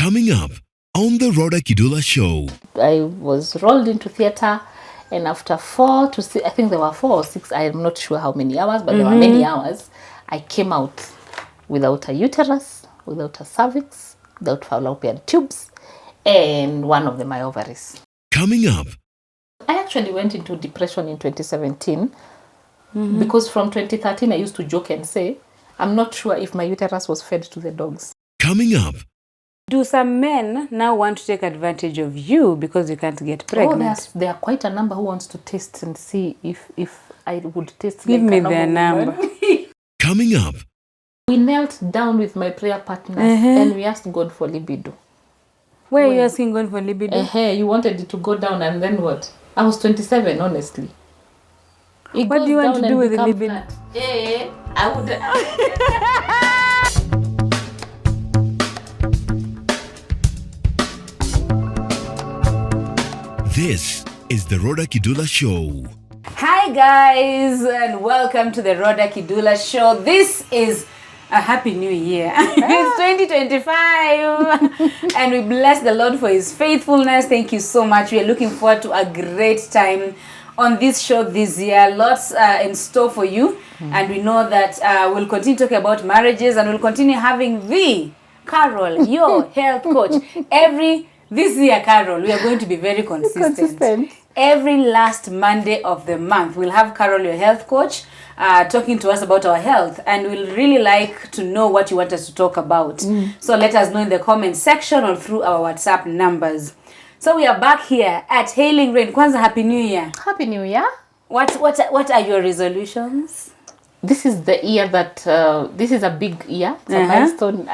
Coming up on the Rawder Kidula Show. I was rolled into theatre, and after 4 to 6, I think there were 4 or 6, I'm not sure how many hours, but there were many hours, I came out without a uterus, without a cervix, without fallopian tubes, and one of them my ovaries. Coming up. I actually went into depression in 2017 because from 2013 I used to joke and say, I'm not sure if my uterus was fed to the dogs. Coming up. Do some men now want to take advantage of you because you can't get pregnant? There are quite a number who wants to taste and see if I would taste. Give like me a their normal number. woman. Coming up. We knelt down with my prayer partners and we asked God for libido. Where are you asking God for libido? You wanted it to go down, and then what? I was 27, honestly. What do you want to do with the libido? I would. This is the Rawder Kidula Show. Hi guys, and welcome to the Rawder Kidula Show. This is a happy new year. It's 2025 and we bless the Lord for his faithfulness. Thank you so much. We are looking forward to a great time on this show this year. Lots in store for you, and we know that we'll continue talking about marriages, and we'll continue having the Carol, your health coach. This year, Carol, we are going to be very consistent. Every last Monday of the month, we'll have Carol, your health coach, talking to us about our health, and we'll really like to know what you want us to talk about. So let us know in the comment section or through our WhatsApp numbers. So we are back here at Hailing Rain. Kwanza, Happy New Year. Happy New Year. What are your resolutions? This is the year that this is a big year. It's a milestone.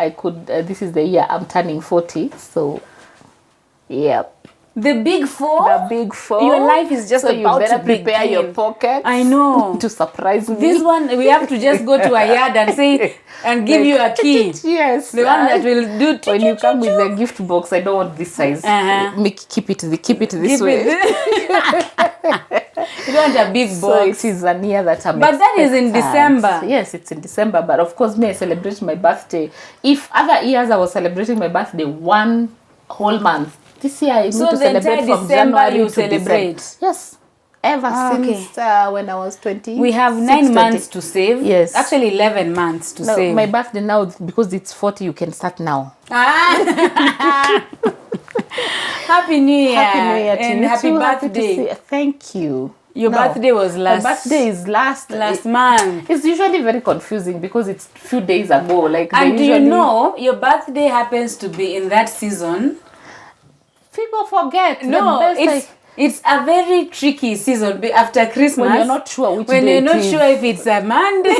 This is the year I'm turning 40. So, yeah. The big 4? The big 4. Your life is just so about you better to begin. prepare your pocket. I know. To surprise me. This one, we have to just go to a yard and say, and give you a key. Yes. The one that will do. When you come with the gift box, I don't want this size. Keep it this way. You don't want a big box. So it is a year that I'm But that is in December. Yes, it's in December. But of course, I celebrate my birthday. If other years I was celebrating my birthday one whole month, this year I need to celebrate from January to December. Yes. Ever since when I was 20. We have 9 months to save. Yes. Actually 11 months to save. My birthday now, because it's 40, you can start now. Happy New Year. Happy New Year to and you happy too. birthday. Thank you. Your birthday was last. My birthday is last month. It's usually very confusing because it's a few days ago. And do you know your birthday happens to be in that season? People forget. No, it's a very tricky season after Christmas. When you're not sure which day it is. When you're not sure if it's a Monday.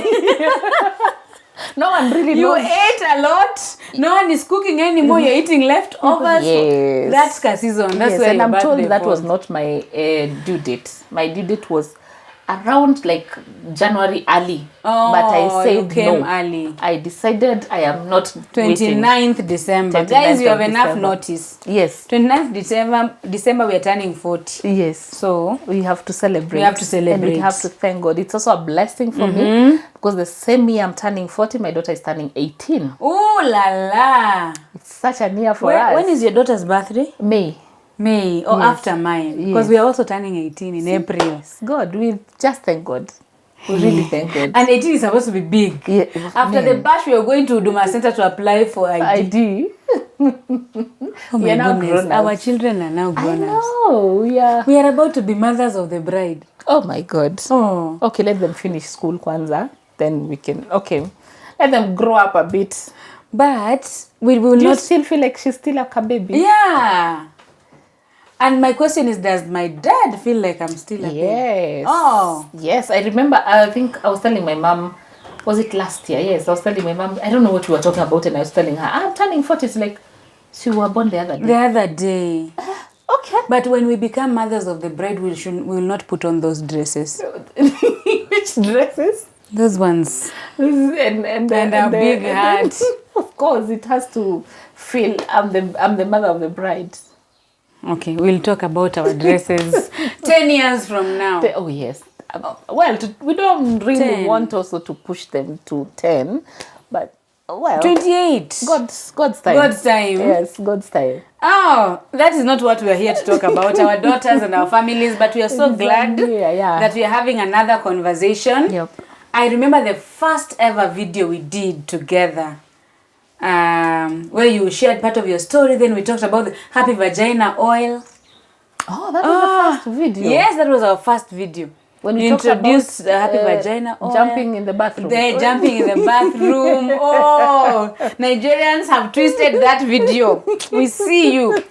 No one really knows. You ate a lot. No one is cooking anymore. You're eating leftovers. Yes. That's the season. That's where and I'm told that falls. was not my due date. My due date was around January early. Oh, but I said you came no. early. I decided I am not 29th December. 29th Guys, you have enough December. Notice. Yes. 29th December we are turning 40. Yes. So we have to celebrate. We have to celebrate. And we have to thank God. It's also a blessing for me because the same year I'm turning 40, my daughter is turning 18. Oh la la. It's such a year for us. When is your daughter's birthday? May or after mine, because we are also turning 18 in April. Yes, God, we just thank God. We really thank God. And 18 is supposed to be big. Yeah, after the bash, we are going to Duma Center to apply for ID. Oh my goodness, our children are now grown ups. Oh, yeah. We are about to be mothers of the bride. Oh my God. Oh. Okay, let them finish school kwanza. Then we can, let them grow up a bit. But we will Do not you still feel like she's still like a baby? Yeah. And my question is, does my dad feel like I'm still a baby? Yes. Oh. Yes, I remember, I think I was telling my mom, was it last year? Yes, I was telling my mom, I don't know what we were talking about, and I was telling her, I'm turning 40. It's like, she was born the other day. The other day. Okay. But when we become mothers of the bride, we will not put on those dresses. Which dresses? Those ones. And a big hat. Of course, it has to feel I'm the mother of the bride. Okay, we'll talk about our dresses 10 years from now. Oh, yes. Well, we don't really want also to push them to 10, but Well, 28. God's time. God's time. Yes, God's time. Oh, that is not what we are here to talk about, our daughters and our families, but we are so glad that we are having another conversation. Yep. I remember the first ever video we did together, where you shared part of your story, then we talked about the happy vagina oil. Oh, that was the first video. Yes, that was our first video. When we introduced about, the happy vagina oil. Jumping in the bathroom. They're jumping in the bathroom. Oh, Nigerians have twisted that video. We see you.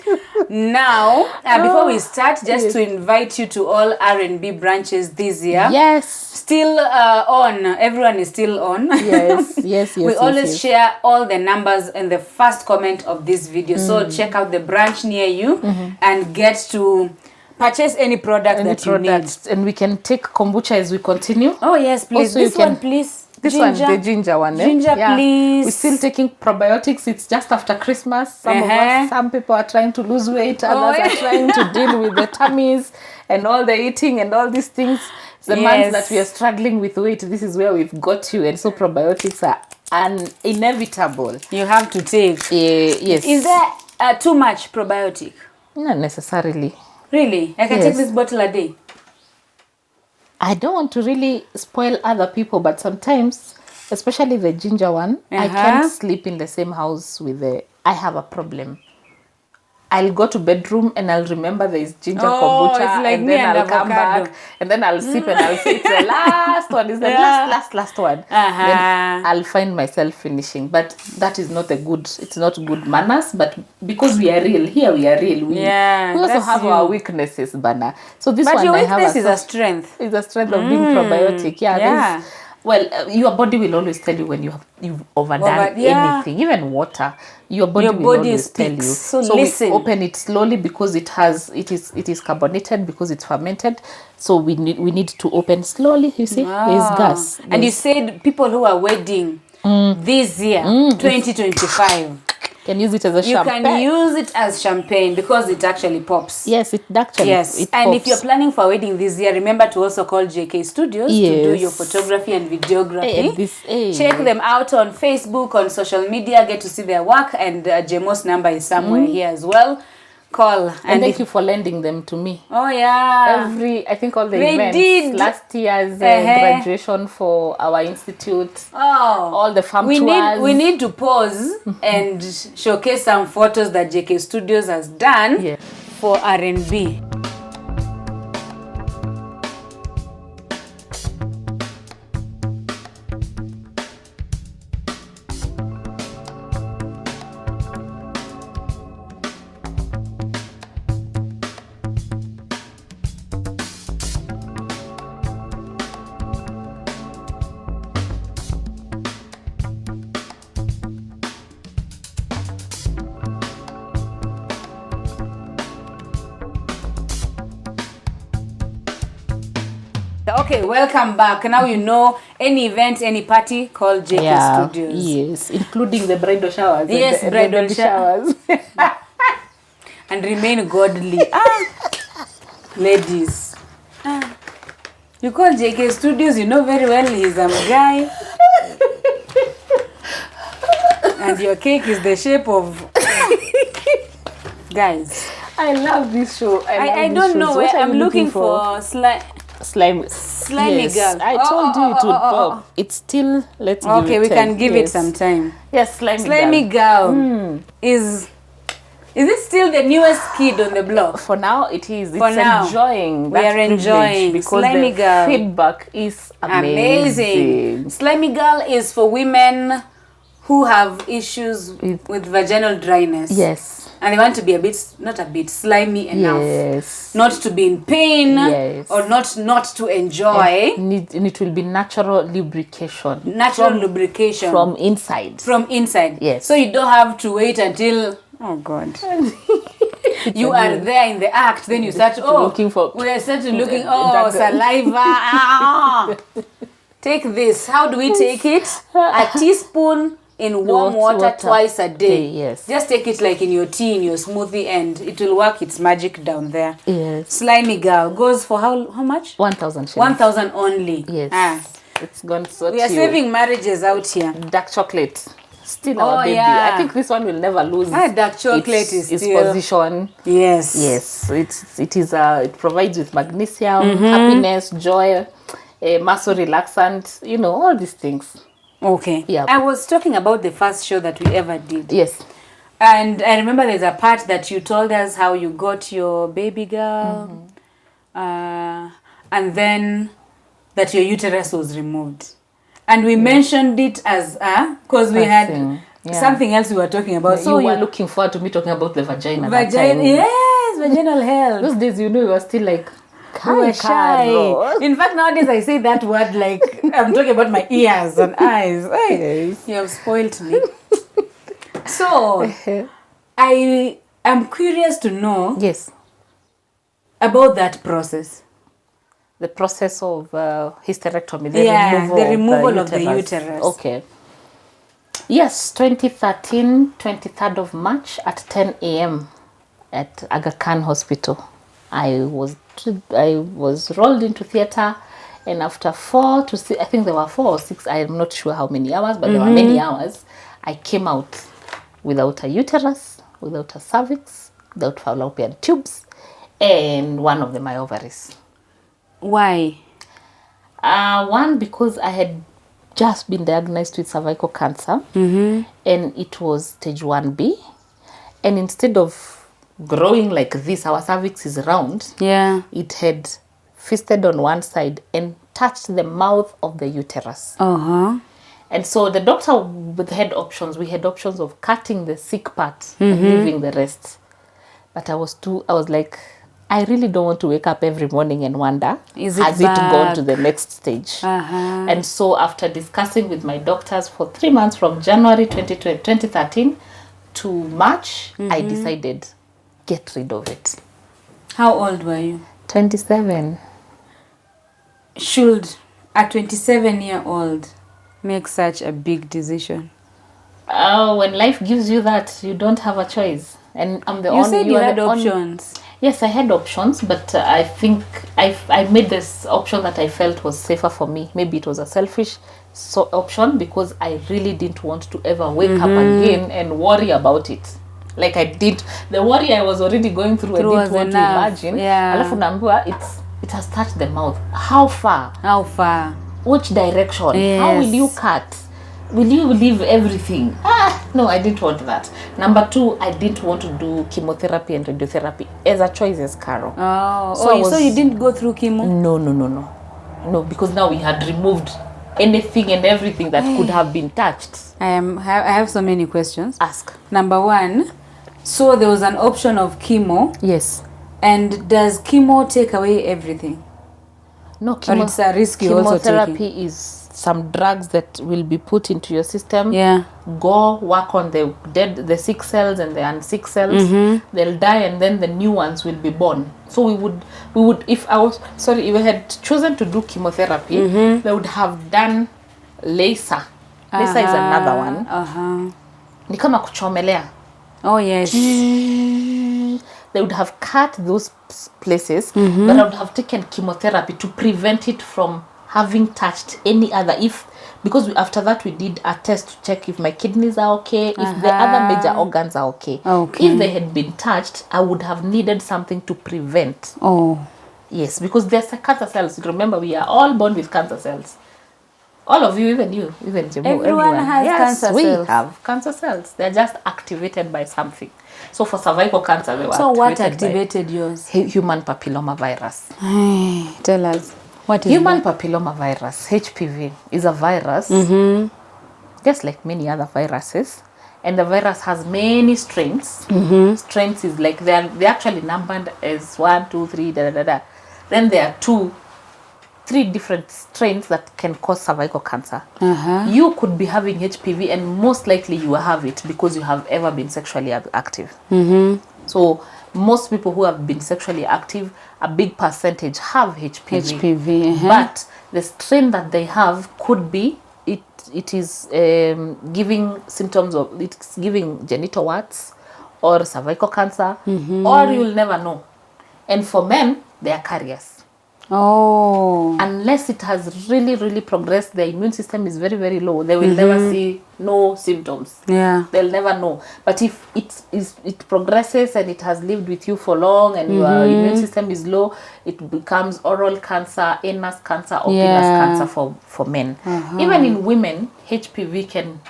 Now, before we start, just to invite you to all R&B branches this year. Yes. Still on. Everyone is still on. Yes. We always share all the numbers in the first comment of this video. So check out the branch near you and get to purchase any product you need. And we can take kombucha as we continue. Oh, yes, please. Also, this one, please. This ginger. one, the ginger one. Ginger, please. We're still taking probiotics. It's just after Christmas. Some people are trying to lose weight. Others are trying to deal with the tummies and all the eating and all these things. The months that we are struggling with weight, this is where we've got you. And so probiotics are inevitable. You have to take. Yes. Is there too much probiotic? Not necessarily. Really? I can take this bottle a day? I don't want to really spoil other people, but sometimes, especially the ginger one, I can't sleep in the same house with I have a problem. I'll go to bedroom and I'll remember there is ginger kombucha, it's like and me then and I'll come back and then I'll sip and I'll say it's the last one, it's the last one. Then I'll find myself finishing. But that is not it's not good manners, but because we are real, here we are real. We also have our weaknesses, Bana. So this one your I have weakness is a strength. It's a strength of being probiotic. Well, your body will always tell you when you've overdone anything, even water. Your body will always tell you. So listen. We open it slowly because it is carbonated, because it's fermented. So we need to open slowly. You see, there's gas. And you said people who are wedding this year, 2025. Can use it as a champagne. You can use it as champagne because it actually pops. Yes, it actually it and pops. If you're planning for a wedding this year, remember to also call JK Studios to do your photography and videography. Check them out on Facebook, on social media, get to see their work, and Jemo's number is somewhere here as well. Call. And thank you for lending them to me. Oh, yeah. I think all the events. Last year's graduation for our institute. All the farm tours. We need to pause and showcase some photos that JK Studios has done for R&B. Okay, welcome back. Now you know any event, any party, call JK Studios. Yes, including the bridal showers. Yes, bridal showers. And remain godly. Ladies. You call JK Studios, you know very well he's a guy. And your cake is the shape of... Guys. I love this show. I don't know where I'm looking for slimy girl. I told you it would pop. It's still, let's give it Okay, we 10. can give it some time. Yes, slimy girl. Is it still the newest kid on the block? For now, it is. It's now, enjoying. We are enjoying because Slimy the girl. feedback is amazing. Slimy girl is for women who have issues with vaginal dryness. Yes. And they want to be slimy enough. Yes. Not to be in pain. Yes. Or not to enjoy. And it will be natural lubrication. Lubrication. From inside. From inside. Yes. So you don't have to wait until... Oh, God. You are there in the act. Then you start... looking for... We are starting looking... saliva. Take this. How do we take it? A teaspoon in warm water twice a day. Yes. Just take it like in your tea, in your smoothie, and it will work its magic down there. Yes. Slimy girl goes for how much? 1,000 shillings. 1,000 only. Yes. It's gone so we are saving marriages out here. Dark chocolate. still our baby. yeah. I think this one will never lose Dark chocolate is its still position. Yes. Yes, it provides with magnesium, happiness, joy, muscle relaxant, all these things. Okay. Yeah. I was talking about the first show that we ever did. Yes. And I remember there's a part that you told us how you got your baby girl, and then that your uterus was removed. And we mentioned it as because we had something else we were talking about. So you were looking forward to me talking about the vagina. Yes, vaginal health. Those days, we were still like, we were shy. In fact, nowadays I say that word like I'm talking about my ears and eyes. Hey, you have spoiled me. So, I am curious to know about that process. The process of hysterectomy, the removal of the uterus. Okay. Yes, 2013, 23rd of March at 10 a.m. at Aga Khan Hospital. I was rolled into theatre, and after 4 to 6, I think there were 4 or 6, I'm not sure how many hours, but there were many hours, I came out without a uterus, without a cervix, without fallopian tubes, and one of my ovaries. Why? One, because I had just been diagnosed with cervical cancer, and it was stage 1B. And instead of growing like this, our cervix is round. Yeah. It had fisted on one side and touched the mouth of the uterus. And so the doctor had options. We had options of cutting the sick part and leaving the rest. But I was like, I really don't want to wake up every morning and wonder, has it gone to the next stage? And so after discussing with my doctors for 3 months from January 2013 to March, I decided, get rid of it. How old were you? 27. Should a 27-year-old make such a big decision? When life gives you that, you don't have a choice. And I'm the only... You said you had options. Yes, I had options, but I think I made this option that I felt was safer for me. Maybe it was a selfish option because I really didn't want to ever wake up again and worry about it. Like I did. The worry I was already going through, I didn't want to imagine. Alafu naambiwa, it has touched the mouth. How far? How far? Which direction? Yes. How will you cut? Will you leave everything? No, I didn't want that. Number 2, I didn't want to do chemotherapy and radiotherapy as a choice as Carol. So you didn't go through chemo? No, because now we had removed anything and everything that could have been touched. I have so many questions. Ask. Number 1, so there was an option of chemo. Yes. And does chemo take away everything? No, or it's a risk you also taking? Chemotherapy is some drugs that will be put into your system. Yeah. Go work on the sick cells and the unsick cells. They'll die and then the new ones will be born. So we would if we had chosen to do chemotherapy, they would have done laser. Laser is another one. Ni kama kuchomelea. Oh yes. They would have cut those places, but I would have taken chemotherapy to prevent it from having touched any other. Because after that we did a test to check if my kidneys are okay, if the other major organs are okay. If they had been touched, I would have needed something to prevent. Yes, because there's cancer cells. Remember, we are all born with cancer cells. All of you, even Jemu, everyone has cancer cells. We have cancer cells. They're just activated by something. So for cervical cancer, they were So what activated yours? Human papilloma virus. Tell us. What is Human papilloma virus, HPV, is a virus, just like many other viruses. And the virus has many strains. Strains is like, they're actually numbered as 1, 2, 3, da, da, da, da. Then there are 3 different strains that can cause cervical cancer. You could be having HPV and most likely you will have it because you have ever been sexually active. So most people who have been sexually active, a big percentage have HPV. But the strain that they have could be, it is giving symptoms of, it's giving genital warts or cervical cancer, or you'll never know. And for men, they are carriers. Oh. Unless it has really, really progressed, their immune system is very, very low. They will never see no symptoms. Yeah. They'll never know. But if it progresses and it has lived with you for long and your immune system is low, it becomes oral cancer, anus cancer, or penis cancer for men. Even in women, HPV can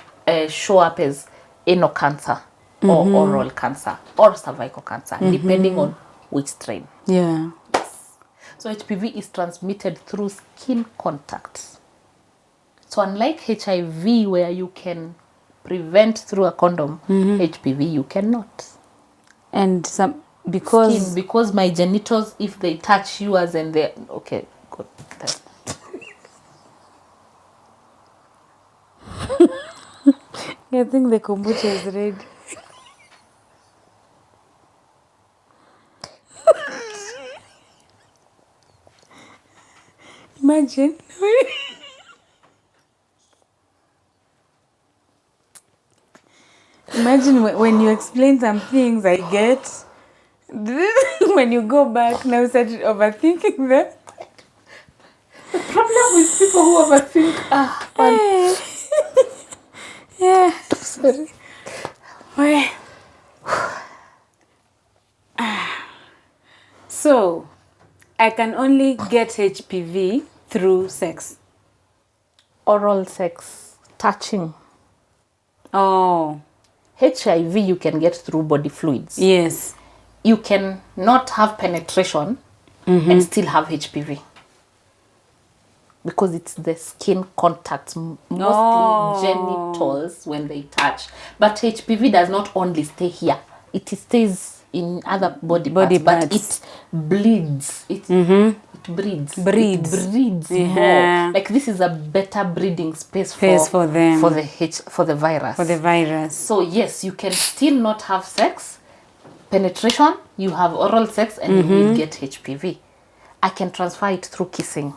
show up as anal cancer or oral cancer or cervical cancer, depending on which strain. Yeah. So HPV is transmitted through skin contact. So unlike HIV, where you can prevent through a condom, HPV you cannot. And some because Because my genitals, if they touch you as in they okay, good. I think the kombucha is ready. Imagine. Imagine when you explain some things I get. When you go back now, start overthinking them. The problem with people who overthink Yeah. Sorry. Well. So, I can only get HPV through sex. oral sex, touching. Oh. HIV you can get through body fluids. Yes. You can not have penetration and still have HPV. Because it's the skin contact, mostly genitals when they touch. But HPV does not only stay here. It stays in other body parts. But it bleeds. It breeds. It breeds more. Like this is a better breeding space for them. For the virus. For the virus. So yes, you can still not have sex, penetration, you have oral sex, and you will get HPV. I can transfer it through kissing.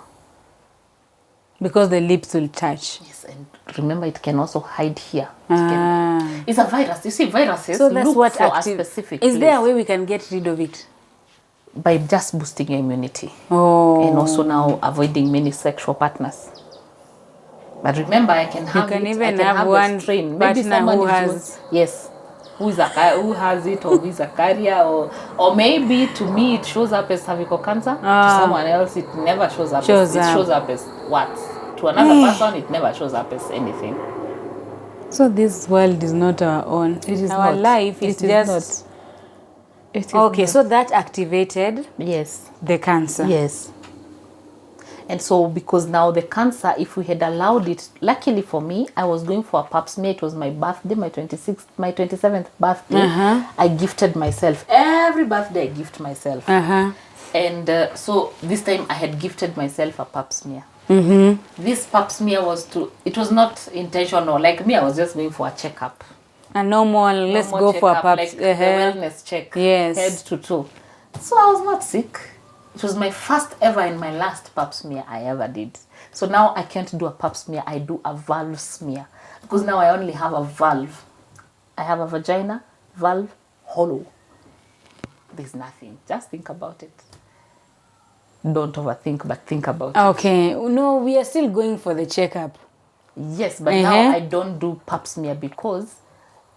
Because the lips will touch. Yes, and remember it can also hide here. It's a virus. You see, viruses so that's look what for a specific Is there a place way we can get rid of it? by just boosting your immunity. Oh. And also now avoiding many sexual partners. But remember, I can have can it. even I can have have one a strain. partner Maybe someone who is has- yes, who has it, or who is a carrier, or maybe to me it shows up as cervical cancer. To someone else it never shows up. It shows up as what? To another person it never shows up as anything. So this world is not our own. It is our not. life is It is just not. It is okay. not. So that activated Yes. the cancer. Yes. And so because now the cancer, if we had allowed it, luckily for me, I was going for a pap smear. It was my birthday, my 27th birthday. I gifted myself. Every birthday I gift myself. And so this time I had gifted myself a pap smear. This pap smear it was not intentional. Like me, I was just going for a checkup. A normal, let's go for a pap. Like the wellness check. Yes. Head to toe. So I was not sick. It was my first ever and my last pap smear I ever did. So now I can't do a pap smear. I do a valve smear. Because now I only have a valve. I have a vagina, valve, hollow. There's nothing. Just think about it. Don't overthink, but think about it. Okay. No, we are still going for the checkup. Yes, but now I don't do pap smear because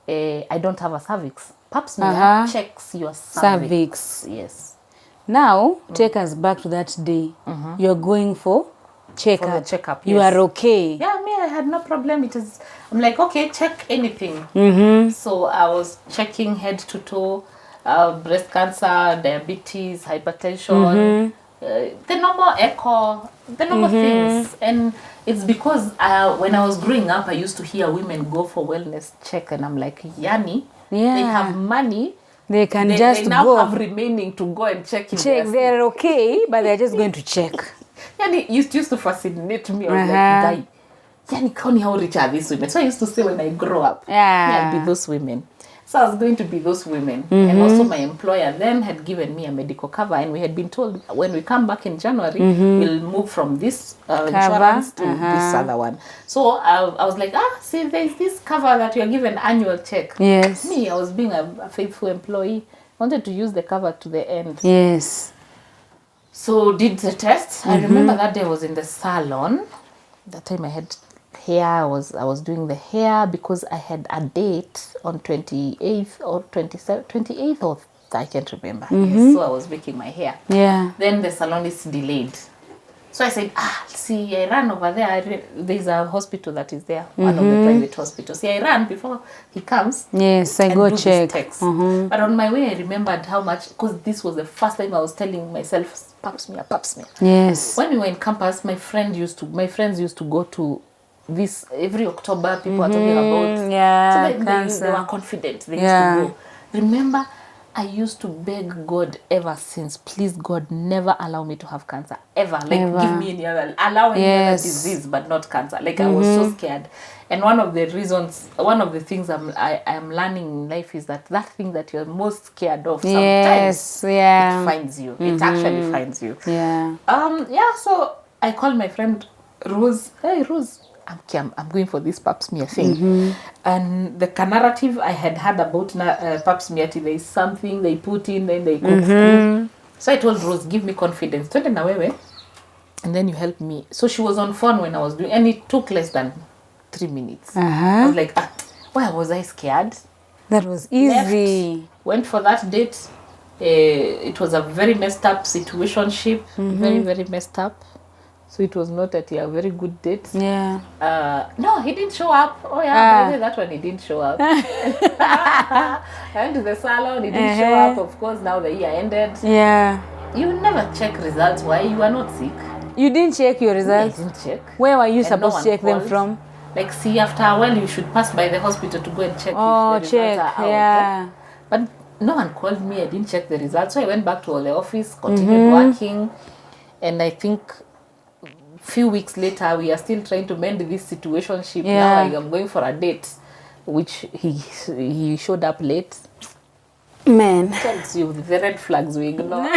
I don't have a cervix. Pap smear checks your cervix. Yes. Now, take us back to that day. You're going for checkup. For the checkup, You yes. are okay. Yeah, me, I had no problem. I'm like, okay, check anything. So I was checking head to toe, breast cancer, diabetes, hypertension, the normal echo, the normal things. And it's because when I was growing up, I used to hear women go for wellness check, and I'm like, Yani, they have money. They can They now go. have remaining to go and check. They're okay, but they're just going to check. Yani, it used to fascinate me. I was like, guy, Yani, Connie, how rich are these women? So I used to say when I grow up, I'll be those women. So I was going to be those women. And also my employer then had given me a medical cover, and we had been told when we come back in January, we'll move from this insurance to this other one. So I was like, see, there's this cover that you're given annual check. Yes. Me, I was being a faithful employee. Wanted to use the cover to the end. Yes. So did the test. I remember that day I was in the salon. That time I had hair. I was doing the hair because I had a date on 28th or 28th or I can't remember. Yes, so I was making my hair. Yeah. Then the salon is delayed. So I said, see, I ran over there. There's a hospital that is there, one of the private hospitals. See, I ran before he comes. Yes, I and go do check. his text. But on my way, I remembered how much, because this was the first time I was telling myself, pap smear, pap smear. Yes. When we were in campus, my friends used to go to this every October. People are talking about. Yeah, So cancer. they were confident. They Yeah. used to go. Remember, I used to beg God ever since, please God, never allow me to have cancer. Ever. Like, Ever. give me any other, allow any other disease, but not cancer. Like, I was so scared. And one of the things I'm learning in life is that thing that you're most scared of sometimes, Yes, yeah. it finds you. It actually finds you. Yeah. So I called my friend Rose. Hey, Rose, I'm going for this pap smear thing. And the narrative I had about pap smear, there is something they put in, then they cook. So I told Rose, give me confidence. Twende na wewe, and then you help me. So she was on phone when I was doing, and it took less than 3 minutes. I was like, why was I scared? That was easy. Left, went for that date. It was a very messed up situationship. Very, very messed up. So it was not at a very good date. Yeah. No, he didn't show up. Oh yeah, by the way, that one he didn't show up. I went to the salon, he didn't show up. Of course, now the year ended. Yeah. You never check results. Why? You are not sick. You didn't check your I results? didn't check. Where were you And supposed no to check one them called. from? Like, see, after a while, you should pass by the hospital to go and check if the check. results are out. Yeah. But no one called me. I didn't check the results. So I went back to the office, continued working. And I think few weeks later, we are still trying to mend this situationship. Yeah. Now I am going for a date, which he showed up late. Man. Tells you the red flags we ignore.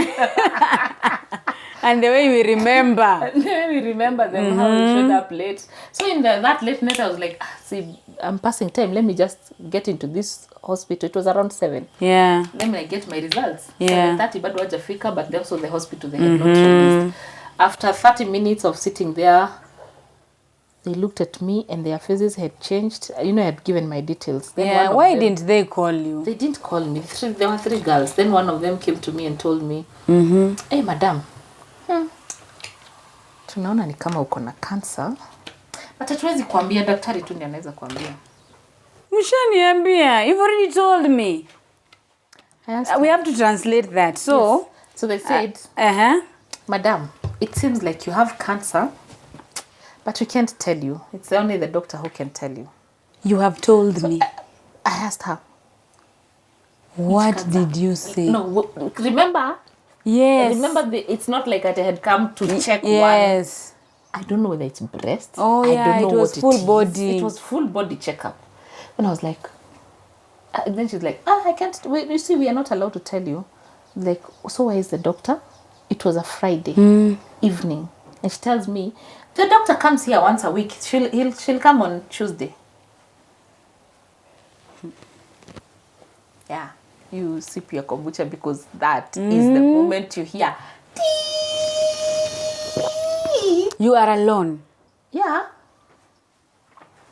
And the way we remember. And then we remember them, how he showed up late. So in that late night, I was like, see, I'm passing time. Let me just get into this hospital. It was around 7. Yeah. Let me get my results. Yeah. 7:30 bado hajafika, but also the hospital, they had not released. After 30 minutes of sitting there, they looked at me and their faces had changed. I had given my details. Then Yeah. Why didn't they call you? They didn't call me. There were 3 girls. Then one of them came to me and told me, hey, madam, tunaona ni kama uko na cancer. But hatuwezi kuambia, daktari tu ndiye anaweza kuambia. Mshaniambia. You've already told me. We have to translate that. So, Yes. So they said, madam, it seems like you have cancer, but we can't tell you. It's only the doctor who can tell you. You have told me. I asked her. What did you say? No, remember? Yes. Remember, it's not like I had come to check one. Yes. I don't know whether it's breast. Oh, I yeah, don't know it was what full is. body. It was full body checkup. And I was like, and then she's like, I can't, wait, you see, we are not allowed to tell you. Like, so where is the doctor? It was a Friday evening. And she tells me, the doctor comes here once a week. She'll come on Tuesday. Yeah, you sip your kombucha because that is the moment you hear. You are alone. Yeah.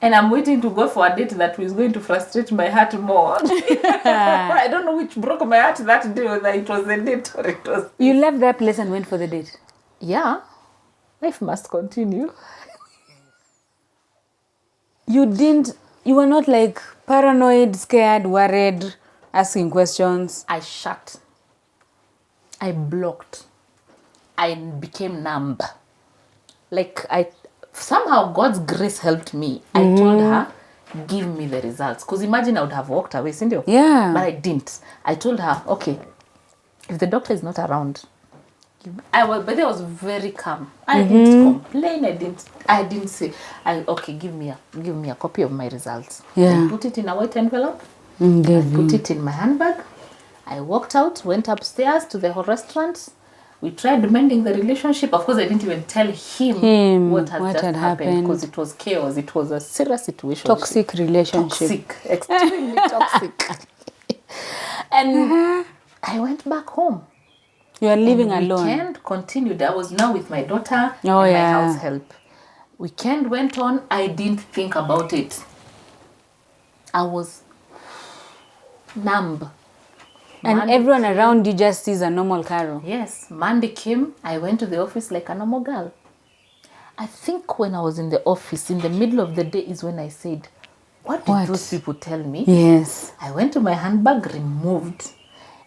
And I'm waiting to go for a date that is going to frustrate my heart more. I don't know which broke my heart that day, whether it was the date or it was... You left that place and went for the date. Yeah. Life must continue. You were not like paranoid, scared, worried, asking questions. I shut. I blocked. I became numb. Like, somehow God's grace helped me. I told her, give me the results. Because imagine I would have walked away, Cindy. Yeah. But I didn't. I told her, okay, if the doctor is not around, but I was very calm. I didn't complain. I didn't say, okay, give me a copy of my results. Yeah. I put it in a white envelope. Gave Put it in my handbag. I walked out, went upstairs to the restaurant. We tried mending the relationship. Of course, I didn't even tell him what had happened because it was chaos. It was a serious situation. Toxic relationship. Toxic. Extremely toxic. And I went back home. You are living And alone. Weekend continued. I was now with my daughter Oh, and yeah. my house help. Weekend went on. I didn't think about it. I was numb. And Monday everyone came. around you just sees a normal Carol. Yes, Monday came. I went to the office like a normal girl. I think when I was in the office, in the middle of the day is when I said, what did those people tell me? Yes. I went to my handbag, removed,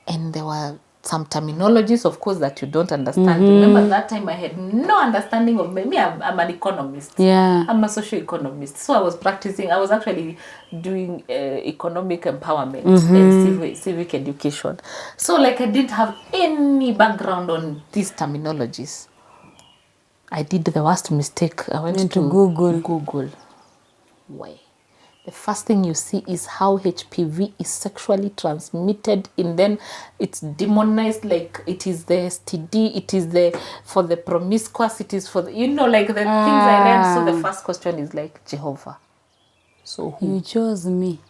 and there were some terminologies, of course, that you don't understand. Remember that time I had no understanding of me. I'm an economist. Yeah. I'm a socio-economist. So I was practicing, I was actually doing economic empowerment and civic education. So like I didn't have any background on these terminologies. I did the worst mistake. I went to Google. Why? The first thing you see is how HPV is sexually transmitted, and then it's demonized like it is the STD, it is the for the promiscuous, it is for the, like the things I read. So the first question is like, Jehovah. So who? You chose me.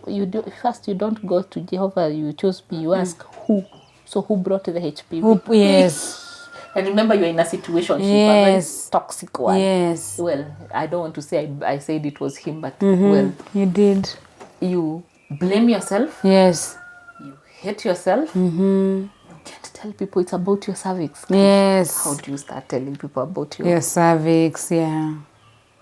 You do first. You don't go to Jehovah. You choose me. You ask who. So who brought the HPV? Yes. And remember, you're in a situation, a very toxic one. Yes. Well, I don't want to say I said it was him, but well, you did. You blame yourself. Yes. You hate yourself. You can't tell people it's about your cervix. Yes. How do you start telling people about your cervix? Yeah.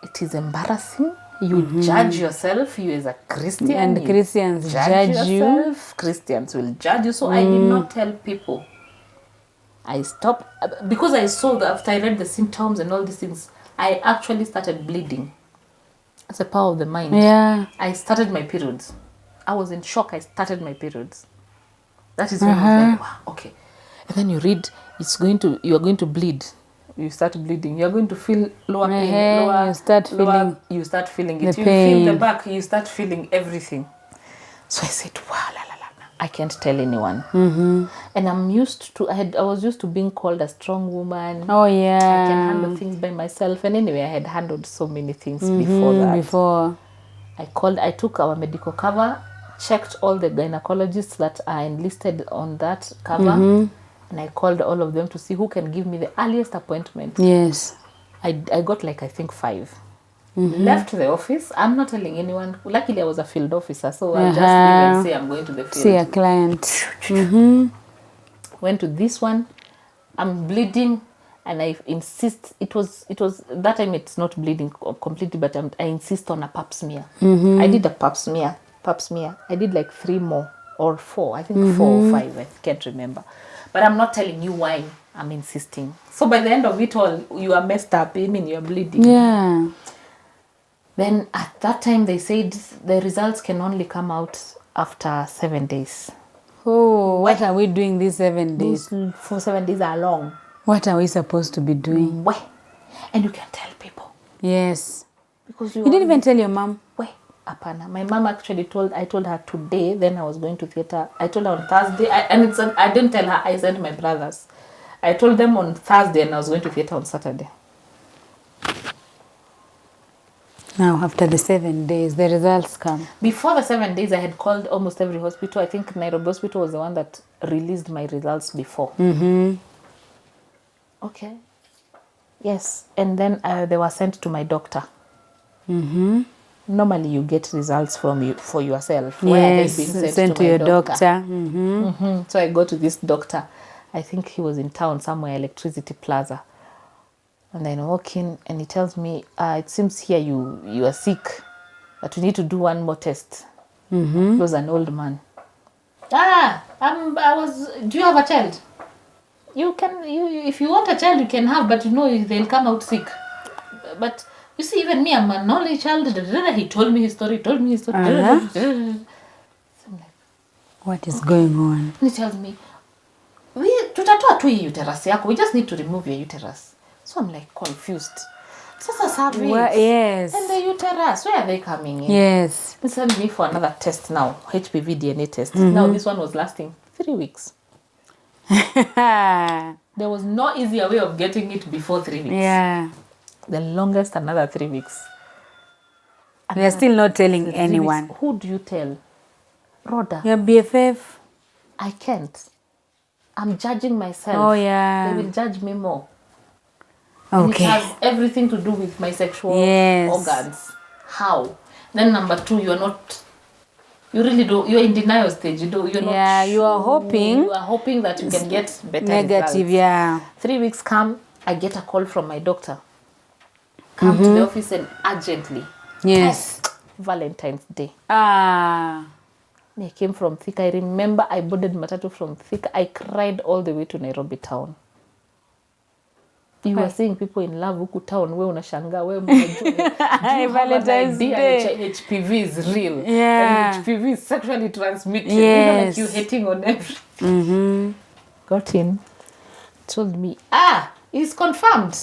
It is embarrassing. You judge yourself. You as a Christian. And Christians judge you. Christians will judge you. So I did not tell people. I stopped because I saw that after I read the symptoms and all these things, I actually started bleeding. That's the power of the mind. Yeah. I started my periods. I was in shock. I started my periods. That is when I was like, wow, okay. And then you read, you are going to bleed. You start bleeding. You are going to feel lower pain. You start feeling it. You pain. feel the back. You start feeling everything. So I said, wow, I can't tell anyone. And I'm used to, I was used to being called a strong woman. Oh, yeah. I can handle things by myself. And anyway, I had handled so many things before that. I took our medical cover, checked all the gynecologists that are enlisted on that cover, and I called all of them to see who can give me the earliest appointment. Yes. I got I think 5. Left the office. I'm not telling anyone. Luckily, I was a field officer, so I'll just leave and say I'm going to the field. See a client. Went to this one. I'm bleeding, and I insist. It was that time. It's not bleeding completely, but I insist on a pap smear. I did a pap smear. I did 3 more or 4. I think 4 or 5. I can't remember. But I'm not telling you why I'm insisting. So by the end of it all, you are messed up. I mean, you're bleeding. Yeah. Then at that time, they said the results can only come out after 7 days. Oh, what are we doing these 7 days? Those 7 days are long. What are we supposed to be doing? And you can tell people. Yes. Because you didn't even tell your mom? Apana. My mom actually I told her today, then I was going to theater. I told her on Thursday, I didn't tell her, I sent my brothers. I told them on Thursday and I was going to theater on Saturday. Now, after the 7 days, the results come. Before the 7 days, I had called almost every hospital. I think Nairobi Hospital was the one that released my results before. Okay. Yes. And then they were sent to my doctor. Normally, you get results for yourself. Where are they being sent to your doctor? So I go to this doctor. I think he was in town somewhere, Electricity Plaza. And then I walk in and he tells me, it seems here you are sick, but you need to do one more test. He was an old man. Do you have a child? You can, if you want a child, you can have, but they'll come out sick. But you see, even me, I'm an only child. He told me his story, So I'm like, what is going on? And he tells me, tutatoa tu hii uterus yako. We just need to remove your uterus. So I'm like confused. Sasa cervix. Yes. And the uterus, where are they coming in? Yes. They sent me for another test now, HPV DNA test. Now this one was lasting 3 weeks. There was no easier way of getting it before 3 weeks. Yeah. The longest, another 3 weeks. We are still not telling anyone. Who do you tell? Rawder. Your BFF. I can't. I'm judging myself. Oh, yeah. They will judge me more. And Okay. it has everything to do with my sexual Yes. organs. How? Then number 2, you're in denial stage. You're not Yeah, you are hoping. You are hoping that you can get better Negative, results. yeah. 3 weeks come, I get a call from my doctor. Come to the office and urgently. Yes. Valentine's Day. They came from Thika. I remember I boarded matatu from Thika. I cried all the way to Nairobi town. You were seeing people in love huku town. We unashangaa. We mnajua. Valentine's Day. HPV is real. Yeah. And HPV is sexually transmitted. Yes. You hating on everything. Got in. Told me, it's confirmed.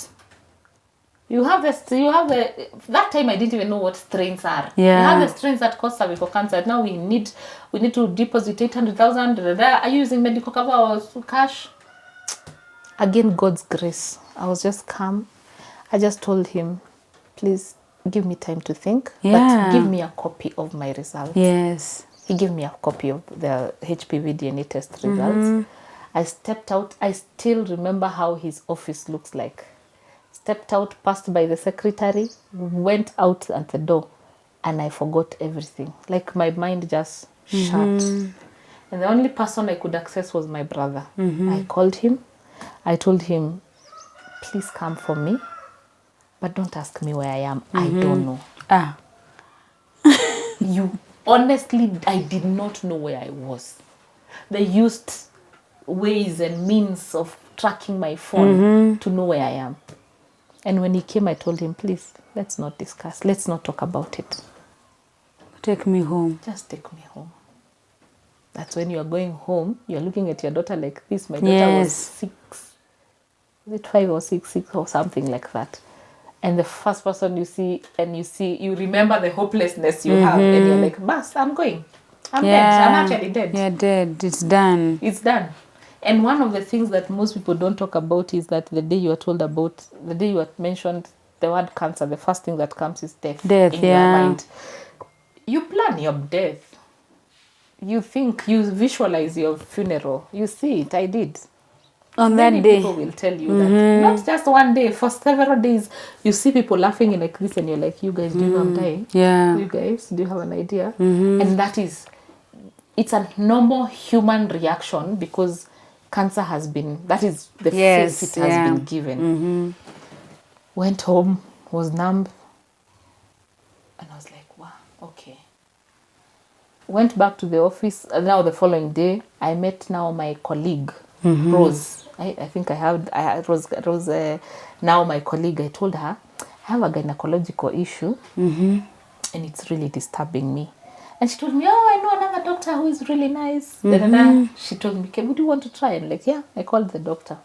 You have the that time I didn't even know what strains are. Yeah. You have the strains that cause cervical cancer. Now we need to deposit 800,000. Are you using medical cover or cash? Again, God's grace. I was just calm. I just told him, please give me time to think. Yeah. But give me a copy of my results. Yes. He gave me a copy of the HPV DNA test results. I stepped out. I still remember how his office looks like. Stepped out, passed by the secretary, went out at the door, and I forgot everything. Like my mind just shut. And the only person I could access was my brother. I called him. I told him, please come for me, but don't ask me where I am. I don't know. Honestly, I did not know where I was. They used ways and means of tracking my phone to know where I am. And when he came, I told him, please, let's not discuss. Let's not talk about it. Take me home. Just take me home. That's when you are going home, you're looking at your daughter like this. My daughter was 6. Was it 5 or 6 or something like that? And the first person you see, you remember the hopelessness you have. And you're like, Bas, I'm going. I'm dead. I'm actually dead. You're dead. It's done. It's done. And one of the things that most people don't talk about is that the day you are mentioned the word cancer, the first thing that comes is death. Death, in your mind. You plan your death. You think, you visualize your funeral. You see it. I did. On Many that day. people will tell you that. Not just one day, for several days. You see people laughing like this and you're like, you guys, do you know I'm dying? Yeah. You guys, do you have an idea? And it's a normal human reaction because cancer has been, that is the face it has been given. Went home, was numb, and I was like, wow, okay. Went back to the office. Now the following day, I met now my colleague, Rose. I think Rose, now my colleague. I told her, I have a gynecological issue, and it's really disturbing me. And she told me, I know another doctor who is really nice. She told me, would you want to try? And like, yeah, I called the doctor.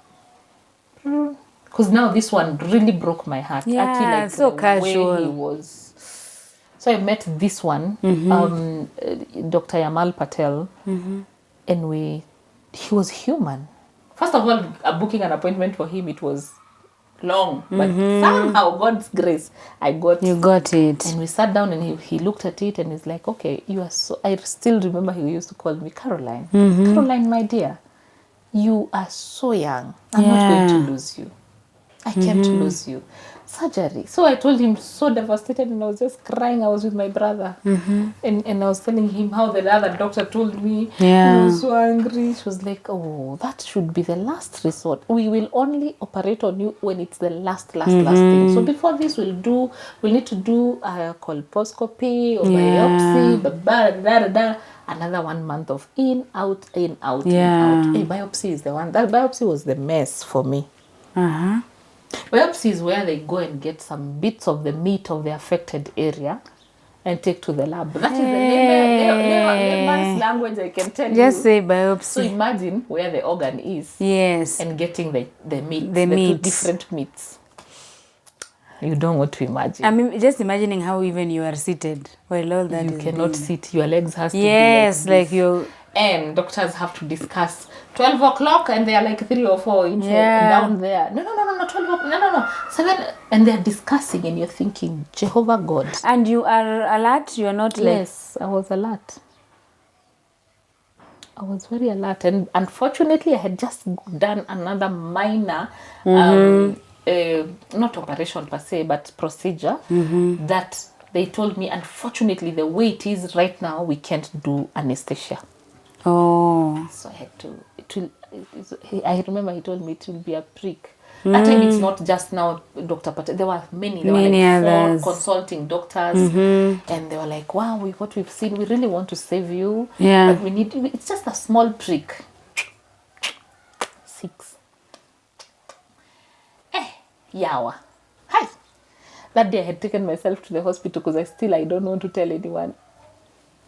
Because now this one really broke my heart. Yeah, Actually, like so the casual. way he was. So I met this one, Dr. Yamal Patel, and he was human. First of all, booking an appointment for him, it was long, but somehow God's grace, you got it. And we sat down and he looked at it and he's like, okay, you are so, I still remember he used to call me Caroline. Caroline, my dear, you are so young. I'm not going to lose you. I can't lose you. Surgery. So I told him, so devastated, and I was just crying. I was with my brother. And I was telling him how the other doctor told me. He was so angry. She was like, oh, that should be the last resort. We will only operate on you when it's the last thing. So before this, we'll need to do a colposcopy or biopsy, another 1 month of in, out, in, out, in, out. Hey, biopsy is the one. That biopsy was the mess for me. Biopsy is where they go and get some bits of the meat of the affected area and take to the lab. That is the layman's language, I can tell you. Just say biopsy. So imagine where the organ is. Yes. And getting the meat, the two different meats. You don't want to imagine. I mean, just imagining how even you are seated while all that you cannot sit. Your legs has to be like you. And doctors have to discuss 12 o'clock and they are like 3 or 4 inches down there. No, 12 o'clock. No, 7. And they're discussing and you're thinking, Jehovah God. And you are alert? You are not Yes, I was alert. I was very alert, and unfortunately, I had just done another minor, not operation per se, but procedure that they told me. Unfortunately, the way it is right now, we can't do anesthesia. Oh. So I had to. I remember he told me it will be a prick. That time it's not just now Dr. Patel. There were many. There Many were like others. 4 consulting doctors, and they were like, "Wow, what we've seen, we really want to save you. Yeah. But we need. It's just a small prick." 6. Yawa. Hi. That day I had taken myself to the hospital because I don't want to tell anyone.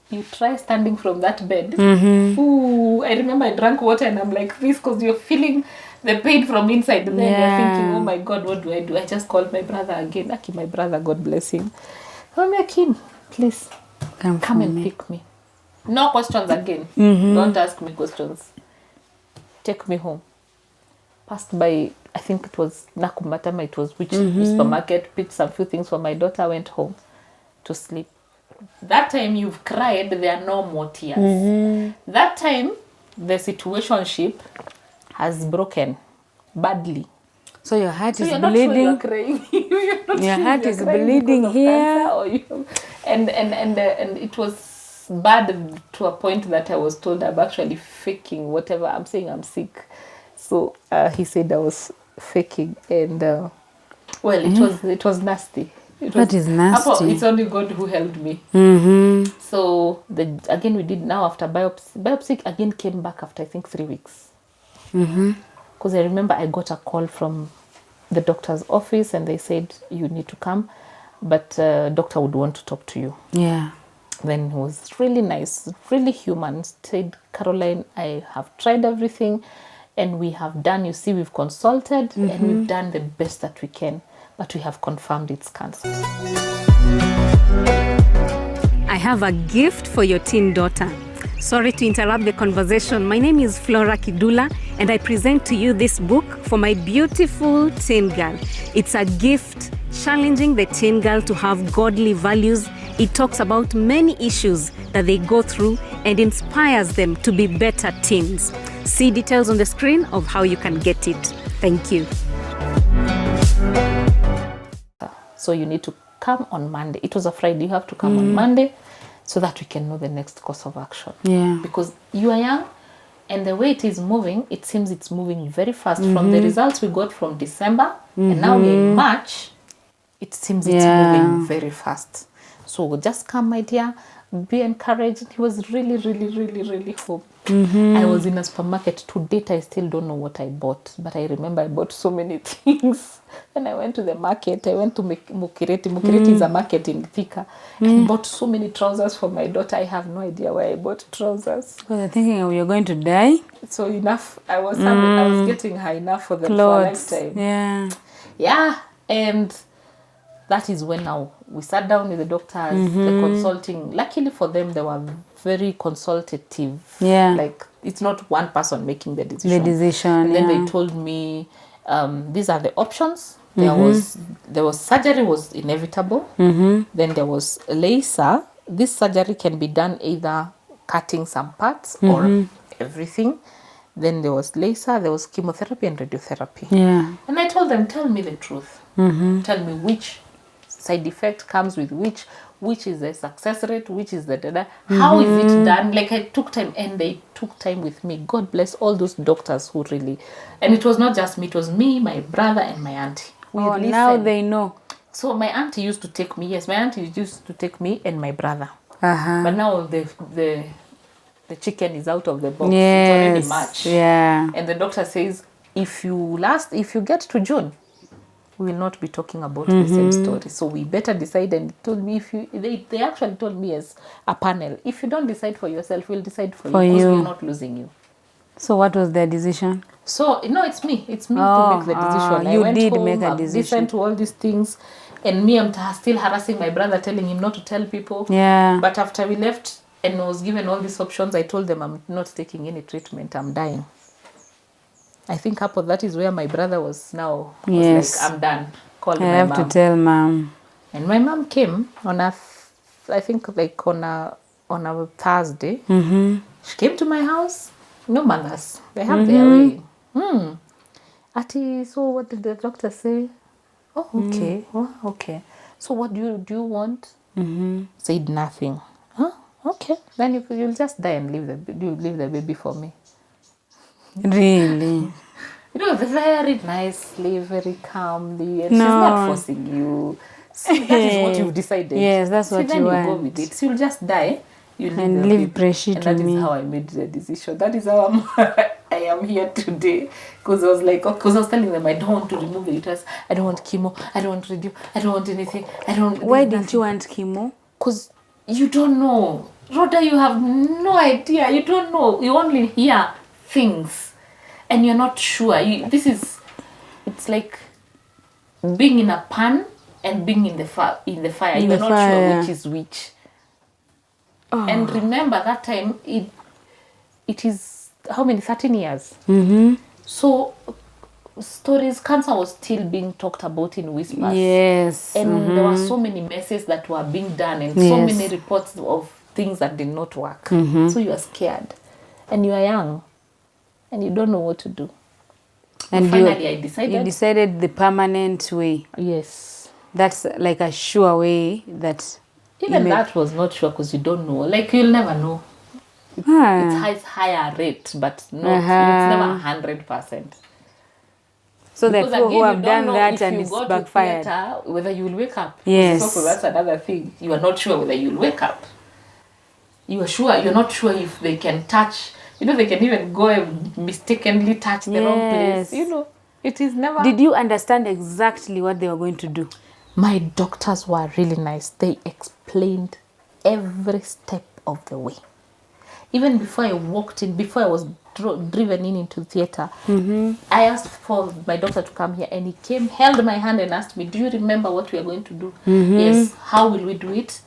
You try standing from that bed. Ooh, I remember I drank water and I'm like this because you're feeling the pain from inside. And then you're thinking, oh my God, what do I do? I just called my brother again. Aki, my brother, God bless him. I'm like, Kim, please come and pick me. No questions again. Don't ask me questions. Take me home. Passed by, I think it was Nakumatama, it was which supermarket, picked some few things for my daughter, went home to sleep. That time you've cried, there are no more tears. That time, the situationship has broken badly. So your heart is You're bleeding. not sure you're crying. You're not Your sure heart you're is crying bleeding because of here. cancer or and it was bad to a point that I was told I'm actually faking whatever I'm saying. I'm sick. So he said I was faking, and it was nasty. That is nasty. It's only God who held me. So again we did now after biopsy. Biopsy again came back after I think 3 weeks. Because I remember I got a call from the doctor's office and they said you need to come, but doctor would want to talk to you. Yeah. Then he was really nice, really human. Said, Caroline, I have tried everything and we have done, you see, we've consulted and we've done the best that we can, but we have confirmed it's cancer. I have a gift for your teen daughter. Sorry to interrupt the conversation. My name is Rawder Kidula and I present to you this book for my beautiful teen girl. It's a gift challenging the teen girl to have godly values. It talks about many issues that they go through and inspires them to be better teens. See details on the screen of how you can get it. Thank you. So you need to come on Monday. It was a Friday. You have to come on Monday so that we can know the next course of action. Yeah. Because you are young and the way it is moving, it seems it's moving very fast. From the results we got from December and now we're in March, it seems it's moving very fast. So just come, my dear, be encouraged. He was really, really, really, really hope. I was in a supermarket. To date, I still don't know what I bought. But I remember I bought so many things. Then I went to the market. I went to Mukireti. Mukireti is a market in Thika. I bought so many trousers for my daughter. I have no idea why I bought trousers. Because I'm thinking you're going to die. So enough. I was getting her enough for the Clothes. for a lifetime. Yeah. Yeah, and that is when now we sat down with the doctors, the consulting. Luckily for them, they were very consultative. Yeah. Like, it's not one person making the decision. And then they told me, these are the options. There was surgery was inevitable. Then there was laser. This surgery can be done either cutting some parts or everything. Then there was laser, there was chemotherapy and radiotherapy. Yeah. And I told them, tell me the truth. Tell me which side effect comes with which is the success rate, which is the data. How is it done? Like, I took time and they took time with me. God bless all those doctors who really, and it was not just me, it was me, my brother and my auntie. Now they know. So my auntie used to take me, my auntie used to take me and my brother. But now the chicken is out of the box. It's already March. Yeah. And the doctor says, if you get to June, we will not be talking about the same story. So we better decide. And told me they actually told me as a panel, if you don't decide for yourself, we'll decide for you because we're not losing you. So what was their decision? So no, it's me. It's me to make the decision. You I went did home, make a I've decision. listened to all these things, and me, I'm still harassing my brother, telling him not to tell people. Yeah. But after we left and was given all these options, I told them I'm not taking any treatment. I'm dying. I think that is where my brother was now. Was like, I'm done. Call my mom. I have to tell mom. And my mom came on I think like on a Thursday. She came to my house. No mothers. They have their way. Ati, so what did the doctor say? Oh, okay. Oh, okay. So what do you want? Said nothing. Huh? Okay. Then you'll just die and leave the baby for me. Really? Very nicely, very calmly. And she's not forcing you. See, that is what you've decided. Yes, that's what then you you want. go with it. So you'll just die. You leave And the leave baby. pressure And to that me. is how I made the decision. That is how I am here today. Because I was like, because I was telling them I don't want to remove the uterus. I don't want chemo. I don't want radio. I don't want anything. Why didn't you want chemo? Because you don't know. Rhoda, you have no idea. You don't know. You only hear things. And you're not sure. It's like being in a pan and being in the fire. You're not sure which is which. Oh. And remember that time, it is, how many, 13 years? So cancer was still being talked about in whispers. Yes. And there were so many messes that were being done and so many reports of things that did not work. So you are scared. And you are young. And you don't know what to do. And finally, I decided. You decided the permanent way. Yes. That's like a sure way that... Even that was not sure because you don't know. Like, you'll never know. It's higher rate, but not, it's never 100%. So that people who have done that and it's backfired. Theater, whether you will wake up. Yes. So that's another thing. You are not sure whether you'll wake up. You are sure. You're not sure if they can touch. They can even go and mistakenly touch the wrong place. It is never... Did you understand exactly what they were going to do? My doctors were really nice. They explained every step of the way. Even before I walked in, before I was driven into theater, I asked for my doctor to come here, and he came, held my hand and asked me, do you remember what we are going to do? Yes. How will we do it?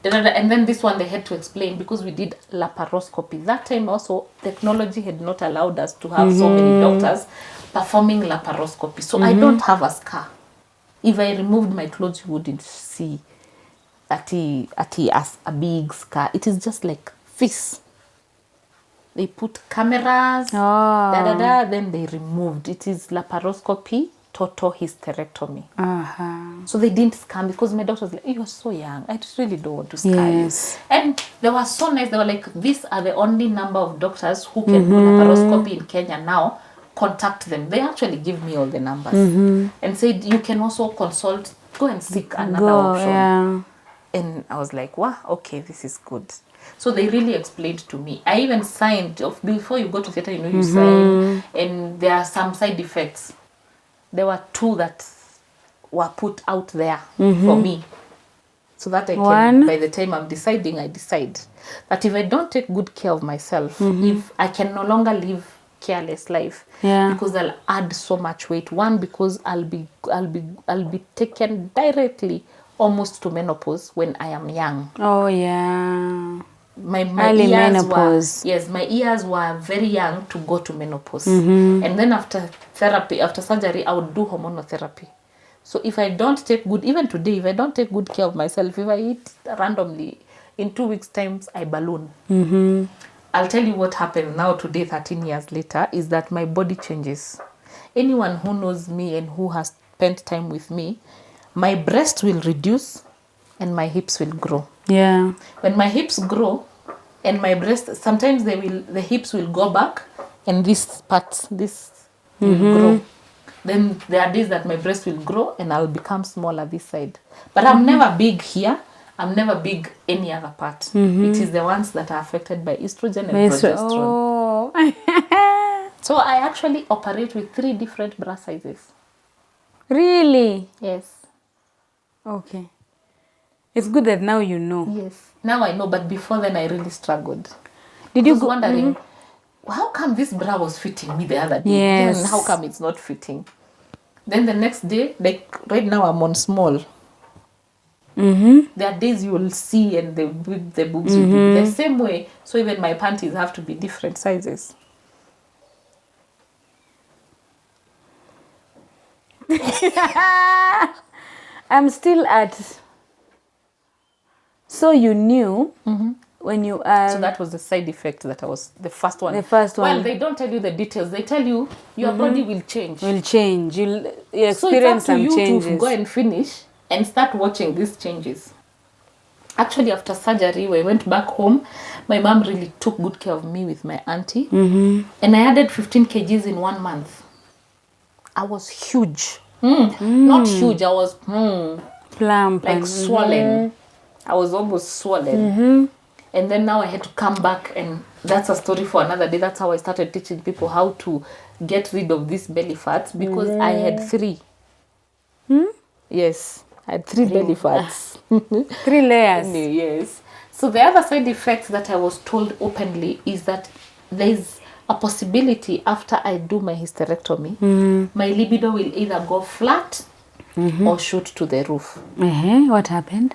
And then this one they had to explain because we did laparoscopy. That time also technology had not allowed us to have so many doctors performing laparoscopy. So I don't have a scar. If I removed my clothes, you wouldn't see as a big scar. It is just like this. They put cameras, then they removed. It is laparoscopy, total hysterectomy. So they didn't scan because my doctor was like, you are so young. I just really don't want to scan you. And they were so nice. They were like, these are the only number of doctors who can do laparoscopy in Kenya now. Contact them. They actually give me all the numbers and said, you can also consult, go and seek another option. Yeah. And I was like, wow, okay, this is good. So they really explained to me. I even signed, before you go to theater, you sign, and there are some side effects. There were 2 that were put out there for me. So that I can, by the time I'm deciding, I decide that if I don't take good care of myself, if I can no longer live careless life, because I'll add so much weight. 1, because I'll be taken directly almost to menopause when I am young. Oh yeah. My early ears menopause. My ears were very young to go to menopause. And then after surgery, I would do hormonal therapy. So if I don't take good, even today, if I don't take good care of myself, if I eat randomly, in 2 weeks' time, I balloon. I'll tell you what happened now today, 13 years later, is that my body changes. Anyone who knows me and who has spent time with me, my breast will reduce and my hips will grow. Yeah. When my hips grow and my breast, sometimes the hips will go back and this will grow. Then there are days that my breast will grow and I'll become smaller this side. But I'm never big here. I'm never big any other part. It is the ones that are affected by estrogen and progesterone. Oh. So I actually operate with 3 different bra sizes. Really? Yes. Okay. It's good that now you know. Yes. Now I know, but before then I really struggled. Did you I was wondering, how come this bra was fitting me the other day? Yes. And how come it's not fitting? Then the next day, like right now I'm on small. There are days you will see and the boobs will be the same way. So even my panties have to be different sizes. I'm still at... So you knew when you So that was the side effect that I was the first one. The first Well, one. they don't tell you the details. They tell you your body will change. will change. You'll So experience it's up to some you changes. to go and finish and start watching these changes. Actually, after surgery, when I went back home, my mom really took good care of me with my auntie. And I added 15 kgs in 1 month. I was huge. Not huge, I was Plump like and swollen. I was almost swollen. And then now I had to come back, and that's a story for another day. That's how I started teaching people how to get rid of these belly fats, because I had 3. Yes, I had 3 belly fats. 3 layers. Yes. So the other side effects that I was told openly is that there's a possibility after I do my hysterectomy, my libido will either go flat or shoot to the roof. What happened?